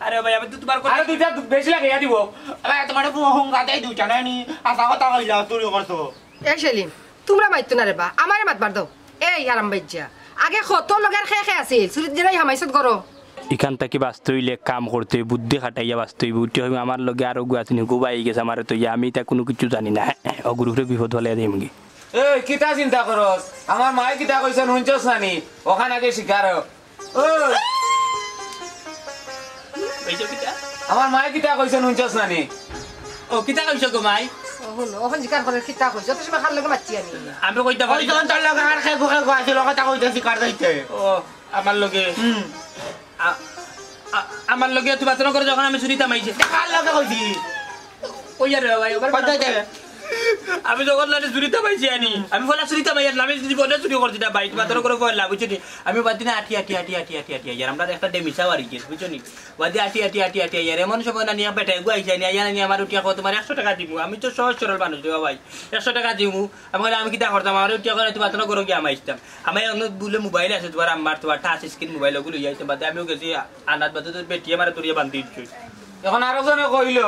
আরে ভাই আমি তো তোমার কথা আরে দুইটা বেশি লাগে দিব আরে তোমার হুঙ্গা দেই দুইটা নাই আসা কথা কইলা তুই করছো এই সেলিম তোমরা মাইতো না রে বা আমারে মাতবার দাও এই আরাম বাইজা আগে কত লগার খেয়ে আছিল চুরিত দিলাই হামাইছত করো এখান থেকে বাঁচতে হইলে কাম করতে বুদ্ধি খাটাইয়া বাঁচতে হইব উঠতে হইবে আমার লগে আরো গু আছে গোবাই গেছে আমার তো আমি তা কোনো কিছু জানি না অগুরুরে বিপদ হলে দিম কি এই কিতা চিন্তা করস আমার মাই কিতা কইছেন হুনছস নানি ওখানে আগে শিকার ওই ভাইজা কিটা আমার মাই কিতা কইছেন হুনছস নানি ও কিটা কইছো গো মাই ওহন জিকার করে কিতা কইছ যত সময় খাল লাগে মারছি আমি কইতা পারি ওই জন তোর লগে আর খাই গুখে গোয়াছিল কথা কইতেছি কার যাইতে ও আমার লগে আমার লগে তুই বাতনা করে যখন আমি চুরিতা মাইছে কার লগে কইছি ওই রে ভাই ওবার কইতে আমি যখন লালে চুরিতা পাইছি আমি বলা চুরিতা পাই আমি যদি বলে চুরি করছি না বাইক বাতনা করে কইলা বুঝছো নি আমি বাদি না আটি ইয়ার আমরা একটা ডেমিসা বাড়ি গেছি বুঝছো নি বাদি আটি ইয়ার এমন সময় না নিয়া বেটাই গুয়াইছে নি আয়া নিয়া আমার উঠিয়া কত তোমার 100 টাকা দিব আমি তো সহজ সরল মানুষ রে ভাই 100 টাকা দিব আমি কি তা করতাম আমার উঠিয়া করে তুই বাতনা করো কি আমি আসতাম আমি অন্য বলে মোবাইল আছে তোমার আমার তোমার টাচ স্ক্রিন মোবাইল ওগুলো ইয়াইতে বাদে আমিও গেছি আনাত বাদে তো বেটিয়ে মারে তোরিয়া বান্ধি দিচ্ছি এখন আরো জনে কইল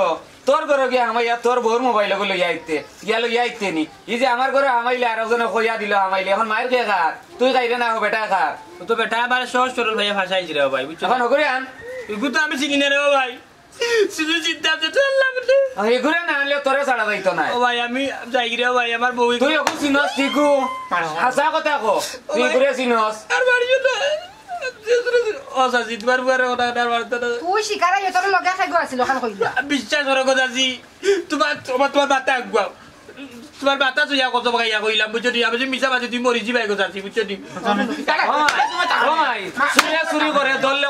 তোর ঘরে গিয়ে আমাইয়া তোর বউর মোবাইল লইয়া আইতে ইয়া লইয়া আইতে নি ই যে আমার ঘরে আমাইলে আরো জনে কইয়া দিল আমাইলে এখন মায়ের কে খার তুই খাইলে না বেটা খার তো বেটা আবার সহজ সরল ভাইয়া ফাঁসাইছি রে ভাই বুঝছো এখন ওগুলো আন এগুলো তো আমি চিনি না রে ভাই শুধু চিন্তা তো আল্লাহ বলে এগুলো না আনলে তোরে ছাড়া যাইতো না ও ভাই আমি যাই রে ভাই আমার বউ তুই ওকে চিনস ঠিকু হাসা কথা কো তুই ঘুরে চিনস আর বাড়িও না ও সাজি তোমার বুয়ারে কথা আর বাড়তে না তুই শিকারা তোর লগে খাই গো আছিল খান কইলা বিশ্বাস করো কথা জি তোমার বাতা আগুয়া তোমার বাতা তুইয়া কত বকাইয়া কইলাম বুঝছো নি আমি যে মিছা বাজে তুই মরি যাবাই কথা বুঝছো নি চুরি করে দললে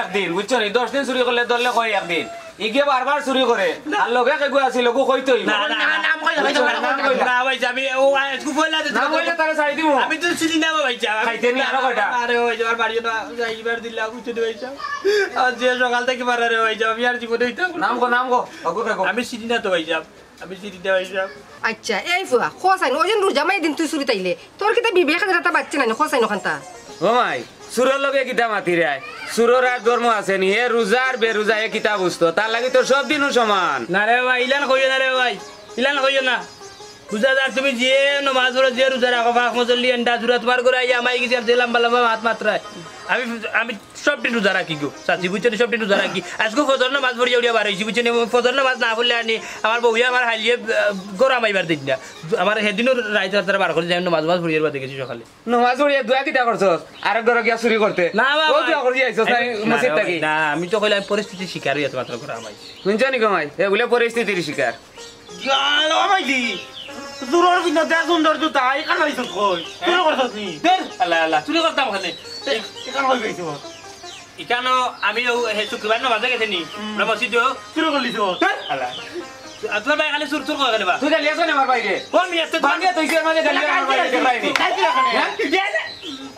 একদিন বুঝছো নি 10 দিন চুরি করলে দললে কয় একদিন ইগে বারবার চুরি করে আর লগে কে গুয়া ছিল গো কইতই নাম কইলা না ভাই আমি ও আজকু বললা দে না বললে তারে ছাড়ি দিমু আমি তো চিনি না ভাই যা খাইতে নি আরো কয়টা আরে ওই যাবার বাড়িও না যাইবার দিলা বুঝছো নি ভাই যা আর যে সকাল থেকে মারা রে ভাই যা আমি আর জীবনে হইতাম নাম গো অগু থাকো আমি চিনি না তো ভাই যা আমি চিনি না ভাই যা আচ্ছা এই ফুয়া খোসাইন ওজন রোজা মাই দিন তুই চুরি তাইলে তোর কিতা বিবেক রাতা বাচ্চা নাই খোসাইন ওখানটা ও মাই সুরের লগে কিতা মাতি রে সুরের আর ধর্ম আছে নি এ রোজা আর বেরোজা এ কিতা বুঝতো তার লাগি তো সব দিনও সমান না রে ভাই ইলান কইও না রে ভাই ইলান কইও না রোজাদার তুমি যে নামাজ পড়ো যে রোজা রাখো পাক মজল্লি এন্ডা জুরা তোমার করে আইয়া আমাই গেছি আর যে লম্বা লম্বা হাত মাত্রায় আমি সব দিন রোজা রাখি গো সাথী বুঝছো সব দিন রোজা রাখি আজকে ফজর নামাজ পড়িয়া উড়িয়া বার হয়েছি বুঝছো ফজর নামাজ না পড়লে আনি আমার বউয়া আমার হালিয়ে গরম আইবার দিন না আমার সেদিনও রাইতে তারা বার করে যাই নামাজ পড়িয়ার বাদ দেখেছি সকালে নামাজ পড়িয়া দুয়া কিতা করছস আর ঘরে গিয়া চুরি করতে না বাবা ও দুয়া করি আইছস তাই মসজিদ থাকি না আমি তো কইলাম পরিস্থিতি শিকার হইয়া মাত্র করে আমাই শুনছ নি কমাই এগুলা পরিস্থিতির শিকার গাল আমাইলি জোরর বিনা দে সুন্দর জুতা এখান হইছ কই তুই করছস নি দের আল্লাহ আল্লাহ চুরি করতাম ওখানে এখান হই গইছ ইকানো আমি শুক্রবার নামাজে গেছি নি মসজিদ শুরু করলিছ আল্লাহ আপনার ভাই খালি সুর সুর করে দেবা তুই গালি আছো না আমার বাইরে ও আমি এত ভাগে তুই এর মাঝে গালি আমার বাইরে দেখাইনি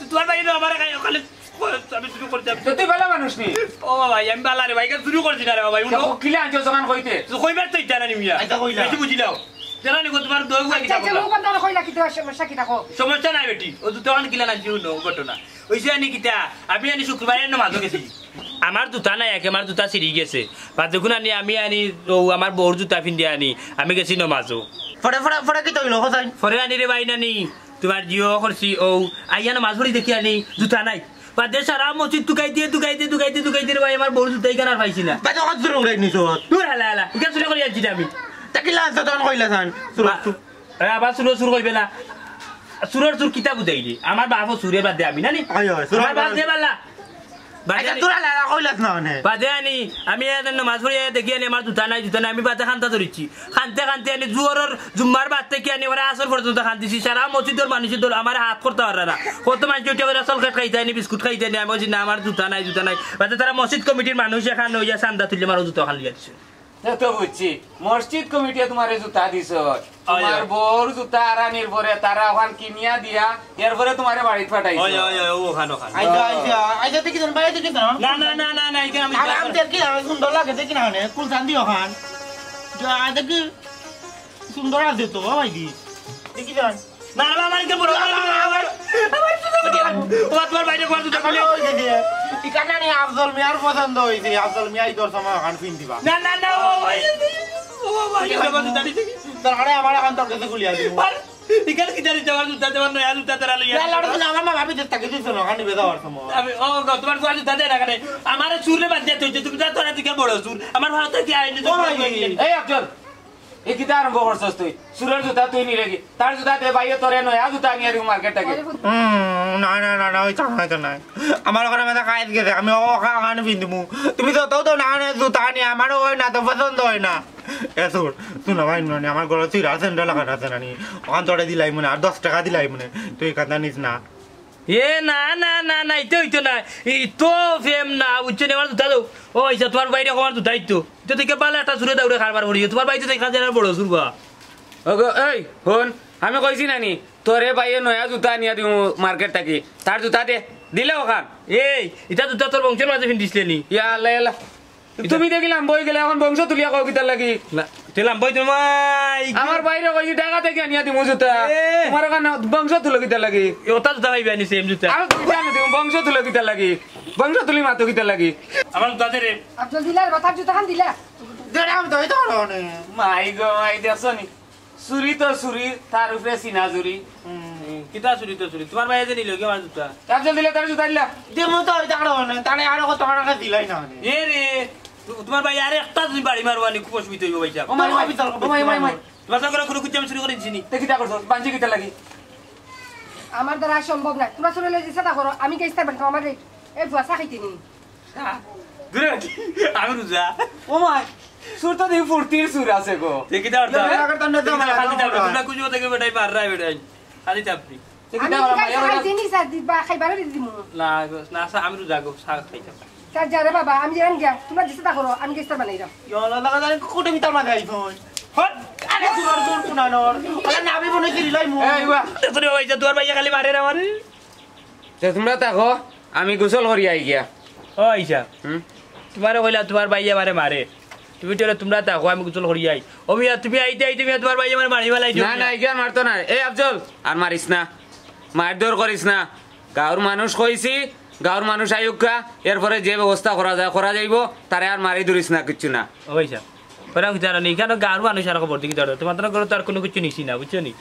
তোমার ভাই আমার খালি আমি শুরু করতে তুই ভালো মানুষ নি ও ভাই আমি বালা রে ভাই শুরু করছি না রে ভাই উনো কিলা আনছো জমান কইতে তুই কইবার তো জানা নি মিয়া আচ্ছা কইলা একটু বুঝি দাও জানা নি তোমার দই গুয়া আচ্ছা কিতা মুখ বন্ধ কইলা কিতা সমস্যা কিতা কো সমস্যা নাই বেটি ও দুটো আন কিলা না জিও নো ঘটনা ওইছে আনি কিতা আমি আনি শুক্রবারে নামাজ গেছি আমার জুতা নাই একে আমার জুতা ছিড়ি গেছে বা দেখুন আনি আমি আনি ও আমার বউর জুতা পিন্ধে আনি আমি গেছি নামাজও ফড়ে ফড়ে ফড়ে কি তইলো হসাই ফরে আনি রে ভাই নানি তোমার জিও করছি ও আইয়া নামাজ পড়ি দেখি আনি জুতা নাই বাদে সারা মসজিদ দুকাইতে রে ভাই আমার বউর জুতাই কেনার পাইছি না বাজে কত শুরু করে নিছ দূর হালা হালা ইকা শুরু করে যাচ্ছি আমি তাকিলা আছে তখন কইলা সান শুরু আবার সুর কইবে না সুরের সুর কিতা বুঝাই দি আমার বাপও সুরে বাদ দে আমি নানি আয় আয় সুর বাদ দে বাল্লা আচ্ছা তোরা লাগা কইলাস না মানে বাদে আনি আমি নামাজ পড়ি দেখি আনি আমার জুতা নাই আমি বাদে খান্তা ধরিছি খান্তে আনি জুয়ারের জুম্মার বাদ থেকে আনি ওরা আসর পর্যন্ত খান্তিছি সারা মসজিদের মানুষের দল আমার হাত করতে পারে না কত মানুষ ওইটা করে চলকাট খাইতে আনি বিস্কুট খাইতে আনি আমি বলছি না আমার জুতা নাই বাদে তারা মসজিদ কমিটির মানুষ এখানে হইয়া চান্দা তুললে আমার জুতা খান লিয়া দিচ্ছে তো বুঝছি মসজিদ কমিটি তোমার জুতা দিছ তোমার বউর জুতা আরানির পরে তারা ওখান কিনিয়া দিয়া এরপরে তোমার বাড়িতে পাঠাইছে আইজা দেখি বাইরে দেখি না আমি আমি দেখি সুন্দর লাগে দেখি না মানে কোন চান্দি ওখান দেখি সুন্দর আছে তো ভাই দি দেখি যান না আমার কে বড় তোমার বাইরে কোন জুতা খুলে ইকানা নি আফজল মিয়ার পছন্দ হইছে আফজল মিয়া ইদর সময় ওখান পিন দিবা না ও ভাই জুতা দিছি তাহলে আমার এখন তোর কাছে গুলিয়া দিব ইকাল কি জানি যাওয়ার জুতা দেওয়ার নয়া জুতা তারা লইয়া আমার মা ভাবি দেখতে গেছিস না ওখানে বেদাওয়ার সময় আমি তোমার গোয়া জুতা দেয় না কানে আমার চুরে বাদ দিয়ে তুই তুমি তোরা দিকে বড় চুর আমার ভারতে কি আইনি এই আফজল এই কিতা আরম্ভ করছস তুই সুরের জুতা তুই নিলে কি তার জুতা দে ভাইয়ে তোরে নয়া জুতা নিয়ে দিও মার্কেট থেকে না ওই চাই তো নাই আমার ওখানে মেয়েটা খাই গেছে আমি ওখানে পিনদিমু তুমি তো না জুতা নিয়ে আমারও হয় না তো পছন্দ হয় না শুন ভাই মানে আমার ঘরে চিরা সেন্টার লাগানো আছে নানি ওখান তোরে দিলাই মনে আর 10 টাকা দিলাই মনে তুই কান্দা নিস না এ না ইতো হইতো না ইতো ফেম না বুঝছো আমার জুতা দাও ও আইসা তোমার বাইরে আমার জুতা ইতো তো থেকে পালে একটা চুরে দাউরে খাবার পড়ি তোমার বাইরে দেখা যায় বড় চুরবা ওগো এই হন আমি কইছি নানি তোরে ভাইয়ে নয়া জুতা নিয়ে দিও মার্কেট থেকে তার জুতা দে দিলে ওখান এই এটা জুতা তোর বংশের মাঝে ফিন্দিসলে নি ইয়া আল্লাহ তুমি দেখিলাম বই গেলে এখন বংশ তুলিয়া কও কিতার লাগি না তেলাম বই তোমাই আমার বাইরে কইছি টাকা থেকে আনিয়া দিমু জুতা তোমার ওখানে বংশ তুলো কিতার লাগি ওটা জুতা ভাইবে আনি সেম জুতা আর তুই জানো তুমি বংশ তুলো কিতার লাগি বংশ তুলি মাতো কিতা লাগি আমার তাদের আফজল দিলার মাথার জুতা খান দিলা দেড়াম তো এটা হলো মাই গো মাই দেখছনি চুরি তো চুরি তার উপরে চিনা চুরি কিতা চুরি তো চুরি তোমার ভাইয়া যে নিল কি আমার জুতা আফজল দিলে তার জুতা দিলা দেমো তো এটা হলো তারে আর কত টাকা দিলাই না এ রে তোমার ভাই আরে একটা তুমি বাড়ি মারবানি খুব অসুবিধা হইব ভাইয়া ও মাই মাই তোমার সঙ্গে কোনো কিছু আমি চুরি করে দিছি নি তে কিতা করছ বাঞ্জি কিতা লাগি আমার দ্বারা সম্ভব না তোমরা চলে লই চেষ্টা করো আমি কেসটা বানতাম আমার এই ভুয়া খাইতে নি দূরে আমি রুজা ও মাই সুর তো দেখি ফুর্তির সুর আছে গো তে কিতা করতা তোমরা কুজো থেকে বেটাই মার রাই বেটাই আদি চাপি তে আমি কিতা মাইয়া খাইতে নি স্যার দিবা খাইবারে দিমু না না আমি রুজা গো শাক খাইতাম স্যার যারে বাবা আমি জান গিয়া তোমরা চেষ্টা করো আমি কেসটা বানাই দাও ইয়লা লাগা জানি কোটে মিটার মাঝে আইছন হট আরে তোর তোর কুনানোর আরে নাবি বনে দিলাই মু এই ওয়া তোরে ভাইয়া তোর ভাইয়া খালি মারে রে মারে তে তোমরা তাকো আমি গোসল করি আই গিয়া ও আইসা তোমার কইলা তোমার ভাইয়া মারে মারে তুমি তো তোমরা তাকো আমি গোসল করি আই ও মিয়া তুমি আইতে আইতে মিয়া তোমার ভাইয়া মারে মারি ফেলাই না না ইগান মারতো না এই আফজল আর মারিস না মারধর করিস না গাঁর মানুষ কইছি গাঁর মানুষ আয়ুকা এরপরে যে ব্যবস্থা করা যাইব তারে আর মারি ধরিস না কিছু না ও আইসা ওরা জানো নি কেন গাঁর মানুষ আর খবর দিকে ধরো তোমার ঘরে তো আর কোনো কিছু নিছি না বুঝছো নি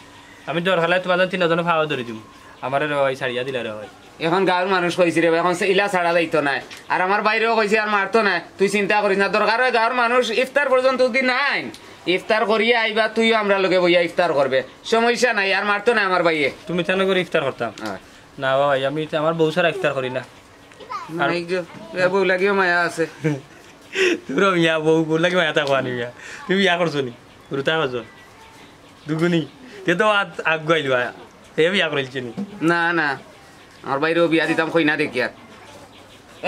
আমি তোর খালাই তোমার তিনজনে ফাওয়া ধরে দিব আমার ওই ছাড়িয়া দিলা রে হয় এখন গাঁর মানুষ কইছি রে এখন ইলা ছাড়া যাইতো না আর আমার বাইরেও কইছি আর মারতো না তুই চিন্তা করিস না দরকার হয় গাঁর মানুষ ইফতার পর্যন্ত যদি নাই ইফতার করিয়া আইবা তুইও আমরা লগে বইয়া ইফতার করবে সমস্যা নাই আর মারতো না আমার ভাইয়ে তুমি কেন করে ইফতার করতাম না ভাই আমি আমার বউ সারা ইফতার করি না বউ লাগিও মায়া আছে তোর মিয়া বউ লাগে মায়া তা খোয়ানি মিয়া তুমি বিয়া করছো নি রুতা করছো দুগুনি তে তো আগুয়াইল এ বিয়া করেছি নি না না আমার বাইরেও বিয়া দিতাম কই না দেখি আর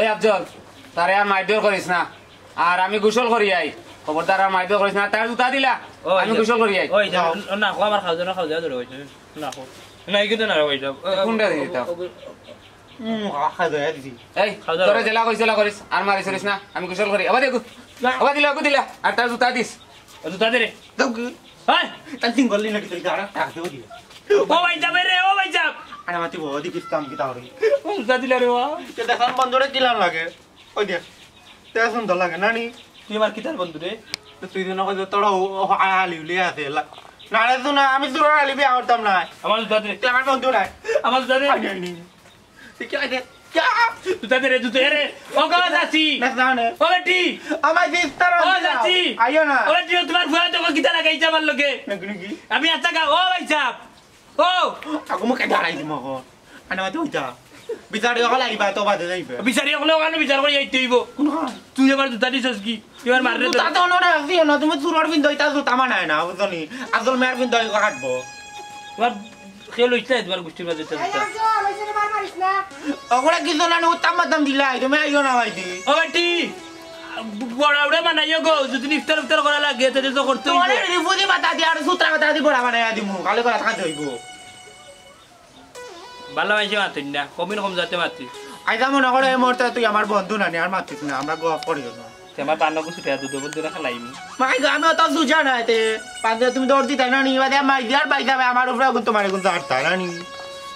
এই আফজল তারে আর মারধর করিস না আর আমি গোসল করি আই খবরদার আর মারধর করিস না তার জুতা দিলা আমি গোসল করি আই ওই না খো আমার খাওয়া ধরে হইছে না খো না কিন্তু না ওই কোনটা দিতাম খাই দয়া দিছি এই তোরে জেলা কইছলা করিস আর মারিস না আমি গোসল করি আবার দেখো আবার দিলা আর তার জুতা দিস জুতা দে রে দাও কি হাই তান সিঙ্গল লিনা কি তারা টাকা দেও দি ও ভাই যাবে রে ও ভাই যাব আরে মাতি বডি কিস্তাম কি তাওরি জুতা দিলা রে ওয়া তে দেখান বন্ধরে দিলাম লাগে ওই দেখ তে সুন্দর লাগে নানি তুই আমার কিতার বন্ধু রে তুই দিন কই তোরা আলি উলি আছে না রে তুই না আমি তোর আলি বিয়া করতাম না আমার জুতা দে তুই আমার বন্ধু নাই আমার জুতা দে তুই কি আইতে জুতা দে রে জুতা রে ও গো চাচি না জানে ও বেটি আমার দিস্তার ও চাচি আইও না ও বেটি তোমার ফুয়া তো কিতা লাগাইছে আমার লগে নাকি আমি আচ্ছা গা ও ভাই সাহেব ও aku mau kayak di mau ana mati uja বিচার হল আইবা তো বাদে যাইবে বিচারি হলে ওখানে বিচার করে যাইতে হইব তুই আমার জুতা দিছস কি তুই আমার মাররে তা তো না রাখছি না তুমি চুরর বিন দইতা তো তামা নাই না বুঝনি আসল মেয়ার বিন দই কাটবো তোমার খেল হইছে তোমার গোষ্ঠীর মাঝে এই আজো আমাইছে মার মারিস না ওগুলা কিছু না উত্তম মাতম দিলাই তুমি আইও না ভাইদি ও বেটি বড় বড় বানাইও গো যদি ইফতার ইফতার করা লাগে তাহলে তো করতে হইব তোমারে রিফুজি মাতা দি আর সূত্রা মাতা দি বড় বানাই দিমু কালে করে টাকা দইব ভালো মাইছে মাতিন না কমিন কম যাতে মাতি আইদা মনে করে এই মুহূর্তে তুই আমার বন্ধু না আর মাতিস না আমরা গোয়া করিও না আমার পান্ন কিছু টিয়া দুধ বন্ধু না খালাইমি মাই গো আমি তো সুজা না তে পাঁচে তুমি দৌড় দিতে না নি বাদে মাই দিয়ার বাই যাবে আমার উপরে গুণ তোমারে গুণ আটতা না নি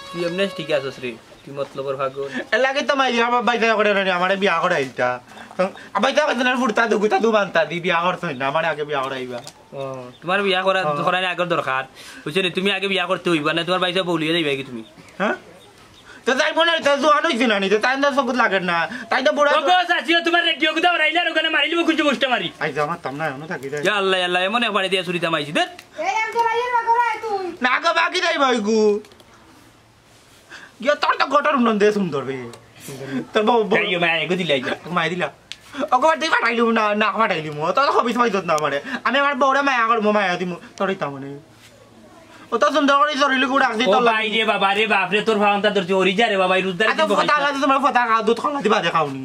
তুই এমনি ঠিক আছিস রে তুই মতলবর ভাগ এলাকে তো মাই দিয়ার বাই যাবে করে না আমারে বিয়া করে আইতা আবাই যাবে দিনের ফুরতা দুগুতা দুবান্তা দি বিয়া করছ না আমারে আগে বিয়া করাইবা ও তোমার বিয়া করা করার আগে দরকার বুঝছো নি তুমি আগে বিয়া করতে হইবা না তোমার বাইসা বলিয়ে যাইবা কি তুমি হ্যাঁ তো যাই মনে তো জোয়ান হইছে না নি তো তাই না সবুত লাগে না তাই তো বুড়া ওগো চাচি তোমার রেডিও গুদা রাইলা ওখানে মারিলিব কুঞ্জ মুষ্টা মারি আই যা আমার তামনা এনো থাকি যায় ইয়া আল্লাহ আল্লাহ এমন একবার দিয়া ছুরি তামাইছি দে এই আজো রাইয়ের বাগরা তুই না গো বাকি যাই ভাই গু গিয়া তোর তো গটর উন্নন দে সুন্দর বে তোর বউ কাইও মাই গদি লাইগা মাই দিলা অকবার তুই পাঠাইলু না না পাঠাইলি মো তো হবিস মাই যত না মানে আমি আমার বউরে মায়া কর মো মায়া দিমু তোরই তা মানে ও তো সুন্দর করে জরিলি গুড়া দি ও তো ভাই রে বাবা রে বাপ রে তোর ভাঙতা তোর ওরি যা রে বাবা এই রুদ্দার আচ্ছা ফটা লাগা তোমার ফটা খা দুধ খাওয়া দিবা দেখাওনি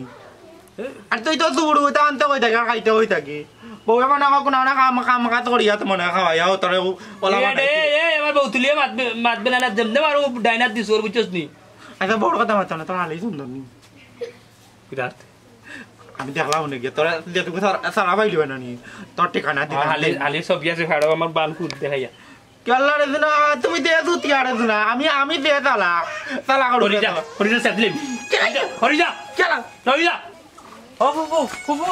আর তুই তো সুড়ু তা আনতে কই থাকি খাইতে হই থাকি বউয়ে মানে আমাকে না কাম কাম কাজ করিয়া তো মনে খাওয়াইয়া ও তোরে ওলা এ এ আমার বউ তুলিয়ে মাতবে না জমদে মারো ডাইনার দিছ ওর বুঝছস নি আচ্ছা বড় কথা মাথা না তোর আলি সুন্দর নি বিরাট আমি দেখলাম নাকি তোরা যে তুমি সারা পাইলি না নি তোর ঠিকানা দিবা আলি আলি সব আছে ফাড়ো আমার বাল ফুট দেখাইয়া কেল্লা রে না তুমি দে দুতি আরে না আমি দে তালা তালা করু হরিজা হরিজা সাতলিম হরি যা কেলা রবি যা ও ফুফু ফুফু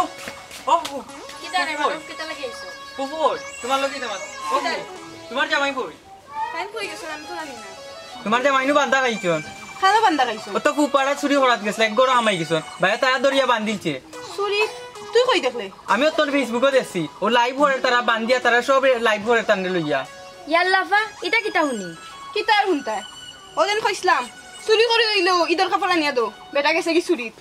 ও ফুফু কিতা রে বাবা কিতা লাগি আইছো ফুফু তোমার লোকে তোমার জামাই কই ফাইন কই গেছো আমি তো জানি না তোমার জামাইনু বান্ধা খাইছন খালো বান্দা খাইছো ও তো ফুপাড়া চুরি হরাত গেছে এক গরো আমাই গেছন ভাই তারা দরিয়া বান্ধিলছে চুরি তুই কই দেখলে আমিও তোর ফেসবুকে দেখছি ও লাইভ হরে তারা বান্ধিয়া তারা সব লাইভ হরে টানে লইয়া ইয়াল্লাফা এটা কিতা শুনি কিতা আর হুনতা ওদিন কইছিলাম চুরি করে হইলো ঈদের কাপড় আনিয়া দো বেটা গেছে কি চুরিত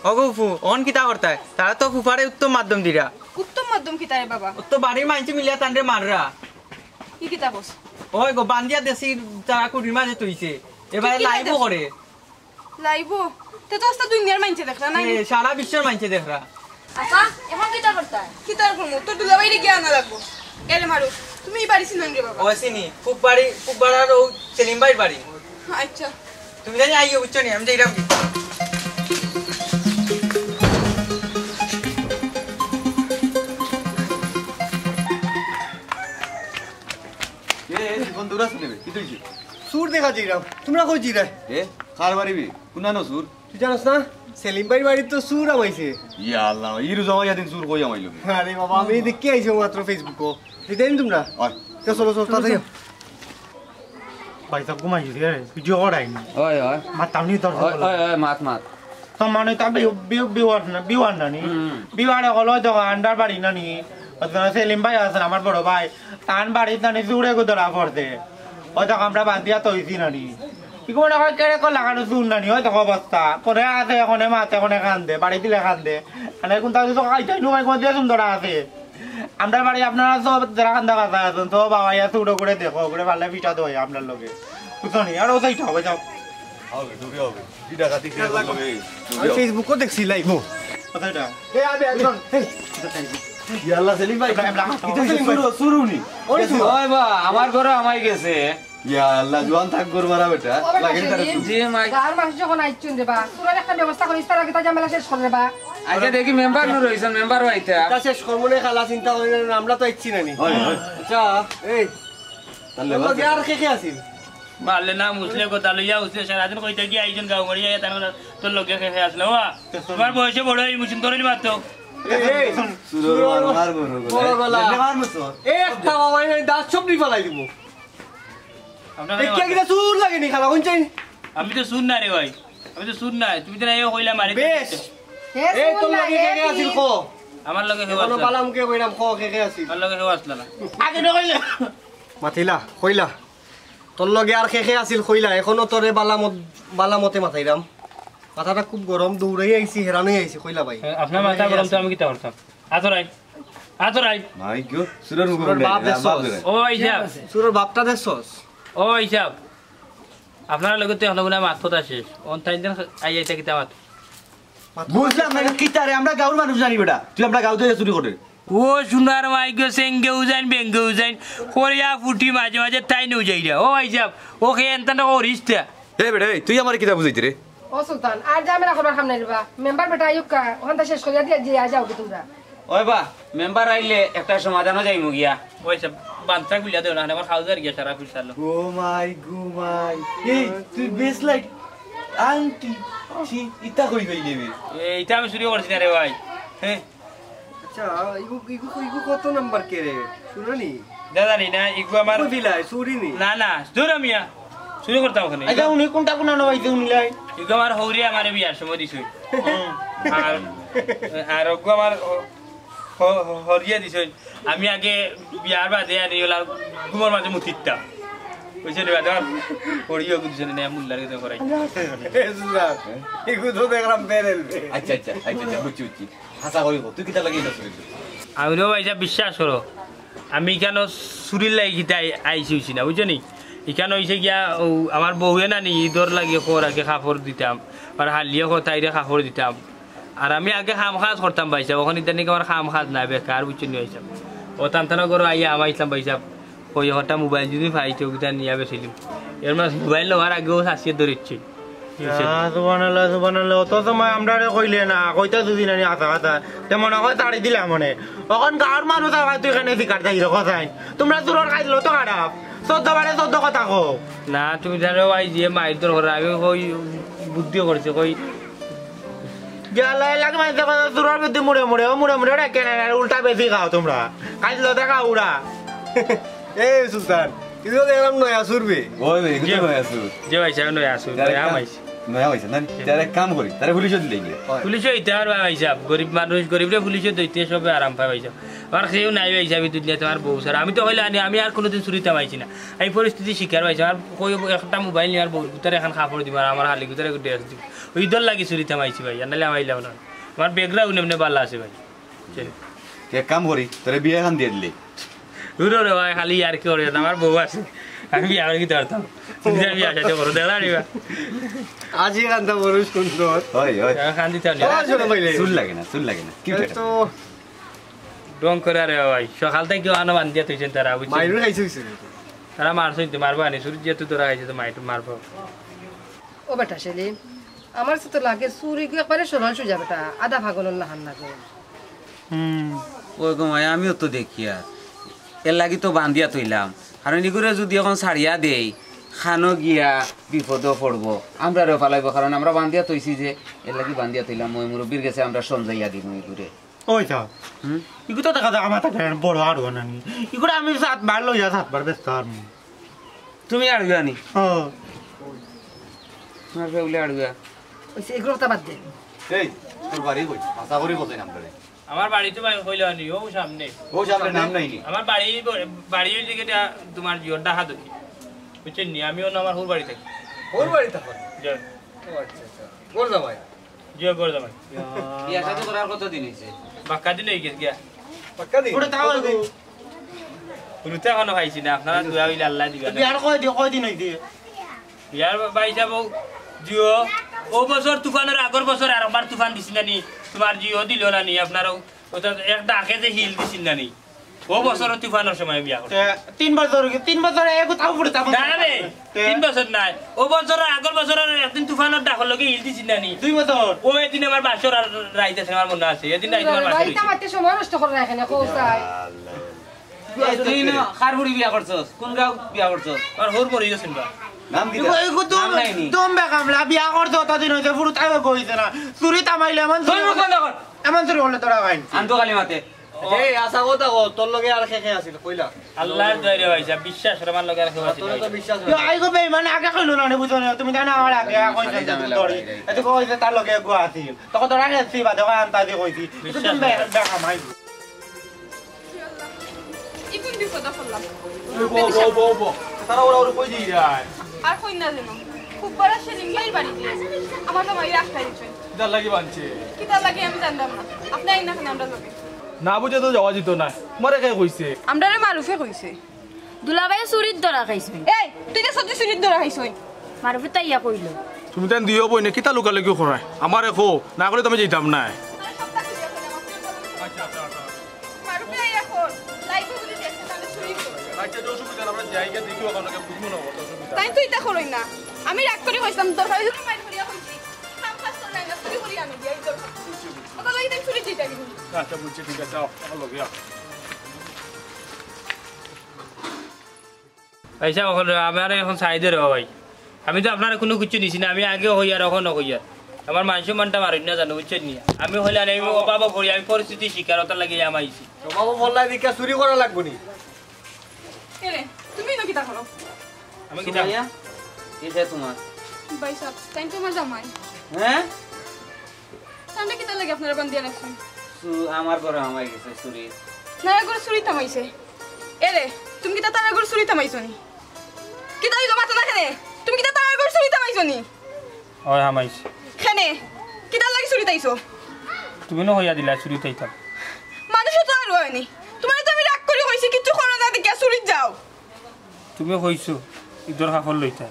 অগো ফুফু অন কিতা করতায় তারা তো ফুফারে উত্তম মাধ্যম দিরা উত্তম মাধ্যম কিতা রে বাবা ও তো বাড়ির মাইনছে মিলিয়া তান্ডে মাররা কি কিতা বস ওই গো বান্ধিয়া দেশি তারা কুড়ির মাঝে তুইছে এবারে কি কি লাইভও দেশ? করে লাইবো তে তো আস্তা দুনিয়ার মাইনছে দেখলা না সারা বিশ্বের মাইনছে দেখরা আপা এখন কিতা করতায় কিতা আর করমু তোর দুলা বাইরে গিয়া আনা লাগবো এলে মারু তুমি এই বাড়ি ছিলেন রে বাবা ও চিনি ফুফবাড়ার ও সেলিম ভাইয়ের বাড়ি আচ্ছা তুমি জানি আইও বুঝছো নি আমি যাইরাম সুর দেখা যাইরাম তোমরা কই জিরা এ কার বাড়িবি কুনানো সুর তুই জানোস না সেলিম ভাইয়ের বাড়ির তো সুর আমাইছে ইয়া আল্লাহ ইরু জমাইয়া দিন সুর কই আমাইলো আরে বাবা আমি দেখে আইছি মাত্র ফেসবুকও দিতেন তোমরা ওই তো চলো চলো তাড়াতাড়ি ভাই সব ঘুমাইছি রে ভিডিও করাইনি ওই ওই মাতাম নি তোর ওই ওই মাত মাত মানে তা বিওয়ার নানি বিওয়ারে হলো তো আন্ডার বাড়ি নানি সেলিম ভাই আছেন আমার বড় ভাই তান বাড়িতে নানি জুড়ে গো ধরা পড়তে ওই তো আমরা বান্ধিয়া তৈছি নানি কি মনে হয় কেড়ে কো লাগানো চুর নানি ওই তো অবস্থা করে আছে এখনে মাতে এখনে কান্দে বাড়ি দিলে কান্দে মানে কোন তাদের তো খাইতাই নুমাই কোন দিয়ে সুন্দর আছে আমরা বাড়ি আপনারা সব যারা কান্দা কাঁদা আছেন তো বাবা ইয়া চুড়ো করে দেখো করে ভালো পিঠা দই আপনার লোকে বুঝছো নি আর ওটাই হবে যাও হবে ঢুকে হবে কি ডাকাতি কি হবে আমি ফেসবুকও দেখছি লাইভ কোথায়টা এ আবে একজন ইয়া আল্লাহ সেলিম ভাই এটা সুর সুরুনি ওই বা আমার ঘরে আমাই গেছে ইয়া আল্লাহ জোয়ান থাক করবারা বেটা লাগেন তার জি মাই গাঁর মানুষ যখন আইছুন দেবা তোরা একটা ব্যবস্থা করিস তারা কিতা ঝামেলা শেষ করে দেবা আচ্ছা দেখি মেম্বার নু রইছেন মেম্বার হইতা তা শেষ কর্মনে খালা চিন্তা করি না আমরা তো ইচ্ছি নানি হয় হয় আচ্ছা এই তাহলে তোর আর কে কে আছিল মারলে না মুসলে কথা লইয়া উসলে সারাদিন কইতে কি আইজন গাঁও গড়ি আইয়া তার তোর লগে খেয়ে আসলো ওয়া তোমার বয়সে বড় এই মুসিন তোরই মারতো এই সুর মার বড় গলা এই একটা বাবা এই দাঁত সব নি ফেলাই দিব এই কে কিটা সুর লাগেনি খালা কোন চাই আমি তো শুন না রে ভাই আমি তো শুন না তুমি তো না এই কইলা মারি বেশ এই তোর লাগে কে কে আছিল কো আমার লগে হেও কোনো আসলা বালাম কে কইরাম কো কে কে আছিল আমার লগে হেও আসলা না আগে না কইলে মাথিলা কইলা তোর লগে আর কে কে আছিল কইলা এখনো তোরে বালামতে মাথাইরাম মাথাটা খুব গরম দৌড়াই আইছি হেরানই আইছি কইলা ভাই আপনার মাথা গরম তো আমি কিতা করতাম আতরাই মাই গো সুরের মুখ তোর বাপ দেখছস ও হিসাব সুরের বাপটা দেখছস ও হিসাব আপনার লগে তো এখন না মাথা শেষ অন তাই দিন আই আইতা কিতা মাত বুঝলাম না কিতারে আমরা গাঁওর মানুষ জানি বেটা তুই আমরা গাঁও থেকে চুরি করে ও সোনার মাইকে সেঙ্গেও যাইন বেঙ্গেও যাইন করিয়া ফুটি মাঝে মাঝে তাই নেও যাই রে ও হিসাব ওকে এনতান করিসটা এ বেটা তুই আমার কিতা বুঝাইতি রে ও সুলতান আর ঝামেলা করবার খাম নাই রেবা মেম্বার বেটা আইুকা ওখানটা শেষ করিয়া দিয়া যে যাও তোমরা ওই বা মেম্বার আইলে একটা সমাধানও যাইমু গিয়া ওই সব বান্তা গুলিয়া দেও না আমার হাউজার গিয়া সারা ফিরসালো ও মাই এই তুই বেশ লাইক আন্টি ছি ইতা কই গইলেবি এইটা আমি চুরি করছি না রে ভাই হ্যাঁ আচ্ছা ইগু কত নাম্বার কে রে শুনানি দাদা নি না ইগু আমার কই দিলাই চুরিনি না না দূর মিয়া চুরি করতাম ওখানে আচ্ছা উনি কোনটা কোন নবাইতে উনি লাই ইগু আমার হৌরি আমার বিয়ার সময় দিছই আর ওগু আমার হরিয়া দিছই আমি আগে বিয়ার বাদে আর ইলা গুমর মাঝে মুতিতাম কইছে রে দাদা হরিয়া দিছই না মুল্লার কাছে করাই ইগু তো দেখলাম বেরেল আচ্ছা বুঝছি হাসা কই তুই কিতা লাগি এটা চুরি আমিও ভাই বিশ্বাস করো আমি কেন চুরির লাগি কিতা আইছি না বুঝছো নি এখানে হয়েছে গিয়া আমার বউয়ে না নি ঈদর লাগে আগে কাপড় দিতাম আর হালিয়ে তাইরে কাপড় দিতাম আর আমি আগে খাম খাজ করতাম পাইসাব ওখানে ইতার নাকি আমার খাম খাজ নাই বেকার বুঝছো নি হয়েছে ও টানটানা করো আইয়া আমার ইসলাম পাইসাব ওই হঠাৎ মোবাইল যদি পাইছে ওটা নিয়ে বেছিলাম এর মাস মোবাইল নেওয়ার আগেও শাসিয়ে ধরেছি অত সময় আমরা কইলে না কইতা যদি নানি আশা কথা তেমন হয় তাড়ি দিলাম মনে এখন গাঁর মানুষ তুই এখানে শিকার যাই কথাই তোমরা চুরর খাইল তো খারাপ 14 বারে 14 কথা কো না তুমি জানো ভাই যে মাইর তোর ঘরে আমি কই বুদ্ধি করছে কই গেলে লাগে মানে দেখো সুরার মধ্যে মুড়ে মুড়ে রেখে উল্টা বেশি খাও তোমরা কাজ লো দেখা উড়া এই সুলতান কিন্তু দেখলাম নয়া সুরবে ওই বে কিছু নয় আসু যে ভাই সাহেব নয় আসু আমাইছি নয়া হইছে না তার এক কাম করি তারে পুলিশ দিলে গিয়ে পুলিশ হইতে আর ভাই সাহেব গরিব মানুষ গরিবরে পুলিশে দইতে সবে আরাম পায় ভাই সাহেব আর সেও নাই ভাই সাহেব দুনিয়াতে আর বউ স্যার আমি তো হইলে আমি আর কোনোদিন চুরিতে পাইছি না এই পরিস্থিতি শিকার পাইছি আর কই একটা মোবাইল নিয়ে আর বউর ভিতরে এখন খাপড় দিব আর আমার হালি ভিতরে ড্রেস দিব ওই দল লাগি চুরিতে পাইছি ভাই নাহলে আমাইলাম না আমার বেগরাও নেমনে ভালো আছে ভাই এক কাম করি তোরে বিয়ে খান দিয়ে দিলে দূরে রে ভাই খালি আর কি করে আমার বউ আছে আমি বিয়ে করে কি ধরতাম তুমি আমি আসাতে করো দেখা নিবা আজি কান্দা বড় সুন্দর ওই ওই খান দিতে চুল লাগে না কি তো ডং করে রে ভাই সকাল থেকে আনো বান্ধিয়া তুইছেন তারা বুঝছিস মাইরু খাইছিস তারা মারছই তো মারবো আনি সূর্য যেহেতু তোরা খাইছে তো মাইটু মারবো ও বেটা সেলিম আমার তো লাগে চুরি একবারে সরল সুজা বেটা আধা ভাগল লাহান লাগে ওই গো মাই আমিও তো দেখি আর এর লাগি তো বান্ধিয়া তৈলাম আর নিগুরে যদি এখন ছাড়িয়া দেই খানো গিয়া বিপদও পড়বো আমরা রে ফালাইব কারণ আমরা বান্ধিয়া তৈছি যে এর লাগি বান্ধিয়া তৈলাম মই মুরব্বীর কাছে আমরা সমঝাইয়া দিব নিগুরে ওই তো ইগু তো দেখা আমার তাকে বড় আর নানি ইগুড়া আমি 7 বার লইয়া 7 বার ব্যস্ত আর তুমি আড়ুয়া নি হ্যাঁ তোমার ফেউলে আড়ুয়া ওইসে এগুলো কথা বাদ দে এই তোর বাড়ি কই আশা করি বলতে নাম ধরে আমার বাড়িতে ভাই কইলো আনি ও সামনে নাম নাই নি আমার বাড়ি ওই দিকে তোমার জিওর ডাহা দেখি বুঝছেন নি আমিও না আমার হুর বাড়ি থাকি ওর বাড়ি থাকো জয় ও আচ্ছা গোর জামাই জিও করে দাও বিয়া শাদি করার কত দিন হইছে বাক্কা দিন হয়ে গেছে গিয়া পাক্কা দি ওটা তাও পুরুতে এখনো খাইছি না আপনারা দুয়া হইলে আল্লাহ দিবেন বিয়ার কয় দিন হইছে বিয়ার ভাই যাব জিও ও বছর তুফানের আগর বছর আরেকবার তুফান দিছিল না নি তোমার জিও দিল না নি আপনারা ওটা একটা আগে যে হিল দিছিল না নি ও বছর তুফানের সময় বিয়া করতে 3 বছর এগো তাও পড়তা না রে 3 বছর নাই ও বছর আগর বছর একদিন তুফানের ডাকর লগে হিল দিছিল না নি 2 বছর ও এদিন আমার বাসর রাইতে আমার মনে আছে এদিন রাইতে আমার বাসর রাইতা মারতে সময় নষ্ট করে রাখে না কোসাই তুই না খারবুড়ি বিয়া করছস কোন গাঁও বিয়া করছস আর হোর মরি গেছেন বা নাম কি এগো তুমি কামলা বিয়া করছো তদিন হইছে পুরো তাই কইছে না চুরি তামাইলে এমন চুরি হলে তোরা ভাই আনতো কালি মাতে এই আশা কথা কো তোর লগে আর খেখে আছিল কইলা আল্লাহর দয়ারে ভাইসা বিশ্বাস রে মান লগে রাখো তোর তো বিশ্বাস আইগো বেঈমান আগে কইলো না বুঝো না তুমি জানা আমার আগে কইছে তোরি এত কইছে তার লগে গুয়া আছিল তখন তোরা গেছি বাদে আনতা দি কইছি তুমি দেখা মাই ইকুন বিপদ করলাম বো তারা ওরা কই দি যায় আর কই না জানো খুব বড় সেলিম ভাই বাড়ি দিয়ে আমার তো মাই রাখতে দিছে কিদার লাগি বানছে কিতা লাগে আমি জানতাম না আপনি আইনা কেন আমরা লগে না বুঝে তো যাওয়া যেত না মরে কে কইছে আমরা রে মারুফে কইছে দুলাভাই চুরিত ধরা খাইছে এই তুই তো সত্যি চুরিত ধরা খাইছই মারুফে তাইয়া কইলো তুমি তেন দিও বই না কিতা লুকা লাগি করায় আমার এখো না করে তুমি যেতাম না মারুফে আইয়া কর লাইফে যদি দেখতে তাহলে চুরি করে আচ্ছা তো সুবিধা আমরা জায়গা দেখিও কারণকে বুঝবো না কত সুবিধা তাই তুই তা করই না আমি রাগ করে কইতাম তোর ভাই তুমি মাইর করিয়া কইছি কাম কাজ তোর না চুরি করি আমি দিই তোর ওটা লাগি তাই চুরি দিতে গেলি আচ্ছা বুঝছি ঠিক আছে আমার লগে ভাইসা আমার এখন সাইডে রে ভাই আমি তো আপনার কোনো কিছু নিছি না আমি আগে হই আর এখন হই আর আমার মানুষ মানটা মারি না জানো বুঝছেন নি আমি হইলে আমি অভাব করি আমি পরিস্থিতি শিকারতা লাগে আমাইছি তো বাবা বললাই দিকা চুরি করা লাগবো নি এরে তুমি না কিতা করো আমি কি সুমাইয়া কিসে তোমার ভাই সাহেব তাই তোমার জামাই হ্যাঁ তাহলে কিতা লাগে আপনারা বান্ধিয়া রাখছেন আমার ঘরে আমাই গেছে চুরি না করে চুরি থামাইছে এরে তুমি কিতা তার করে চুরি থামাইছো নি কিতা হইলো মাথা না খেনে তুমি কিতা তার করে চুরি থামাইছো নি ওই আমাইছি খেনে কিতা লাগি চুরি তাইছো তুমি না হইয়া দিলা চুরি তাইতাম মানুষ তো আর হয়নি তোমার তো আমি রাগ করে কইছি কিছু করো না দেখে চুরি যাও তুমি কইছো ইদর কাপড় লইতা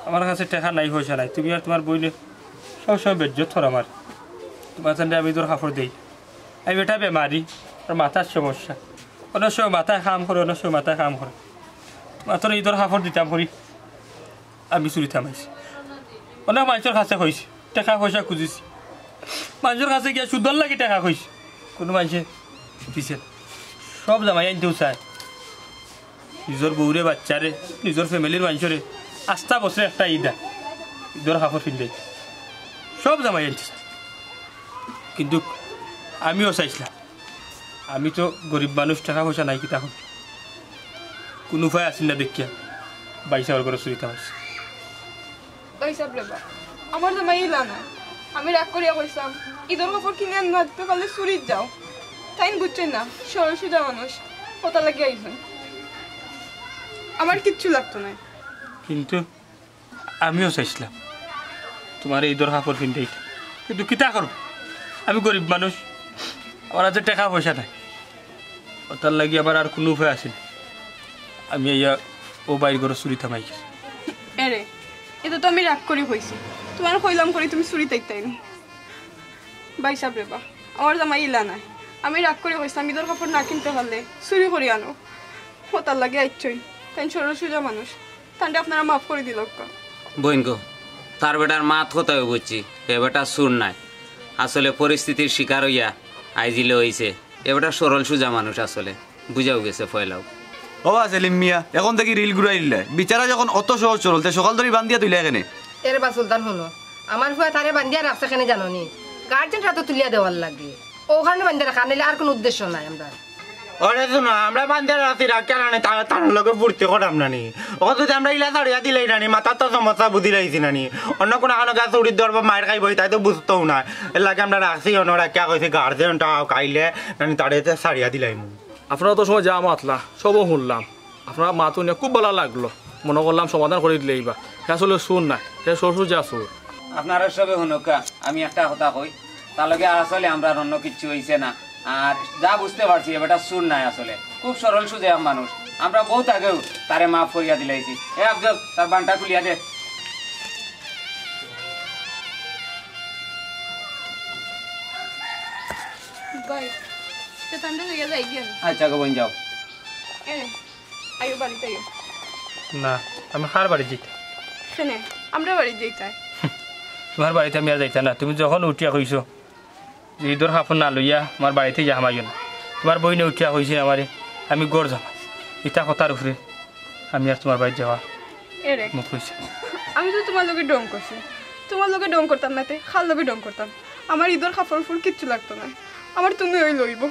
আমার কাছে টাকা নাই পয়সা নাই তুমি আর তোমার বইলে সবসময় বেজ্জত থর আমার তোমার সামনে আমি ইদর কাপড় দেই আমি বেটা বেমারি আর মাথার সমস্যা অনেক সময় মাথায় কাম করে অনেক সময় মাথায় কাম করে মাত্র ইদর কাপড় দিতাম করি আমি চুরি থামাইছি অনেক মানুষের কাছে কইছি টাকা পয়সা খুঁজিছি মানুষের কাছে গিয়ে সুদর লাগি টাকা কইছি কোনো মানুষে দিছে সব জামাই আনতেও চায় নিজের বউরে বাচ্চারে নিজের ফ্যামিলির মানুষরে আস্থা বছরে একটা ঈদ ঈদের কাপড় ফিরলে সব জামাই আনছে কিন্তু আমিও চাইছিলাম আমি তো গরিব মানুষ টাকা পয়সা নাই কি তখন কোনো উপায় আসিল না দেখিয়া বাইশা ওর করে চুরিতে পারছি হিসাব লেবা আমার জামাই ইলা না আমি রাগ করিয়া কইসাম ঈদের কাপড় কিনে আনতে পারলে চুরিত যাও তাই বুঝছেন না সরল সোজা মানুষ কথা লাগে আইসেন আমার কিচ্ছু লাগতো না কিন্তু আমিও চাইছিলাম তোমার ঈদের কাপড় কিনতে কিন্তু কিতা করো আমি গরিব মানুষ আমার হাতে টাকা পয়সা নাই ওটার লাগি আবার আর কোনো উপায় আসেনি আমি ইয়া ও বাইর করে চুরি থামাই গেছি এরে এটা তো আমি রাগ করি হয়েছি তোমার কইলাম করি তুমি চুরি তাইতাইনি বাইসাব রেবা আমার জামাই ইলা নাই আমি রাগ করি হয়েছি আমি তোর কাপড় না কিনতে পারলে চুরি করি আনো ও তার লাগে আইচ্ছই তাই সরল সোজা মানুষ তাহলে আপনারা মাফ করে দিল বইন গো তার বেটার মাত কোথায় বুঝছি এ বেটা সুর নাই আসলে পরিস্থিতির শিকার হইয়া আইজিলে হইছে এ বেটা সরল সুজা মানুষ আসলে বুঝাও গেছে ফয়লাও ও সেলিম মিয়া এখন থেকে রিল ঘুরাই দিলে বিচারা যখন অত সহজ চলতে সকাল ধরে বান্ধিয়া তুইলে এখানে এর বা সুলতান শুনো আমার ফুয়া তারে বান্ধিয়া রাখছে কেন জানো নি গার্জেনরা তো তুলিয়া দেওয়ার লাগে ওখানে বান্ধিয়া রাখা নিলে আর কোনো উদ্দেশ্য নাই আমরা ওরে শোনো আমরা বান্ধে রাখছি রাখা নানি তার লগে ফুর্তি করাম নানি ও যদি আমরা ইলা ছাড়িয়া দিলাই নানি মাথার তো সমস্যা বুদ্ধি রাখছি নানি অন্য কোনো কোনো গাছ উড়ির দরব মায়ের খাইব তাই তো বুঝতেও না এর লাগে আমরা রাখছি অন্য রাখিয়া কইছি গার্জেনটা খাইলে নানি তারে ছাড়িয়া দিলাই আপনারা তো সময় যা মাতলা সবও শুনলাম আপনার মাতো নিয়ে খুব ভালো লাগলো মনে করলাম সমাধান করে দিলে এইবার সে আসলে সুর নাই সে শ্বশুর যা সুর আপনারা সবে হুনুকা আমি একটা কথা কই তার লগে আসলে আমরা অন্য কিচ্ছু হইছে না আর যা বুঝতে পারছি এবারটা সুর নাই আসলে খুব সরল সুজা মানুষ আমরা বহুত আগেও তারে মাফ করিয়া দিলাইছি এ আফজল তার বানটা খুলিয়া দে বাই তো তান্ডা হয়ে যাই গিয়া আচ্ছা গো বোন যাও এরে আইও বাড়িতে আইও না আমি কার বাড়ি যাইতে শুনে আমরা বাড়ি যাইতাই তোমার বাড়িতে আমি আর যাইতা না তুমি যখন উঠিয়া কইছো যে ঈদের কাপড় না লইয়া আমার বাড়িতে যামাইও না তোমার বইনে উঠিয়া কইছে আমারে আমি গড় যাম ইটা কথার উপরে আমি আর তোমার বাড়ি যাওয়া এরে মুখ কইছে আমি তো তোমার লগে ডং করছি তোমার লগে ডং করতাম না তে খাল লগে ডং করতাম আমার ঈদের কাপড় ফুল কিচ্ছু লাগতো না আমার তুমি ওই লইব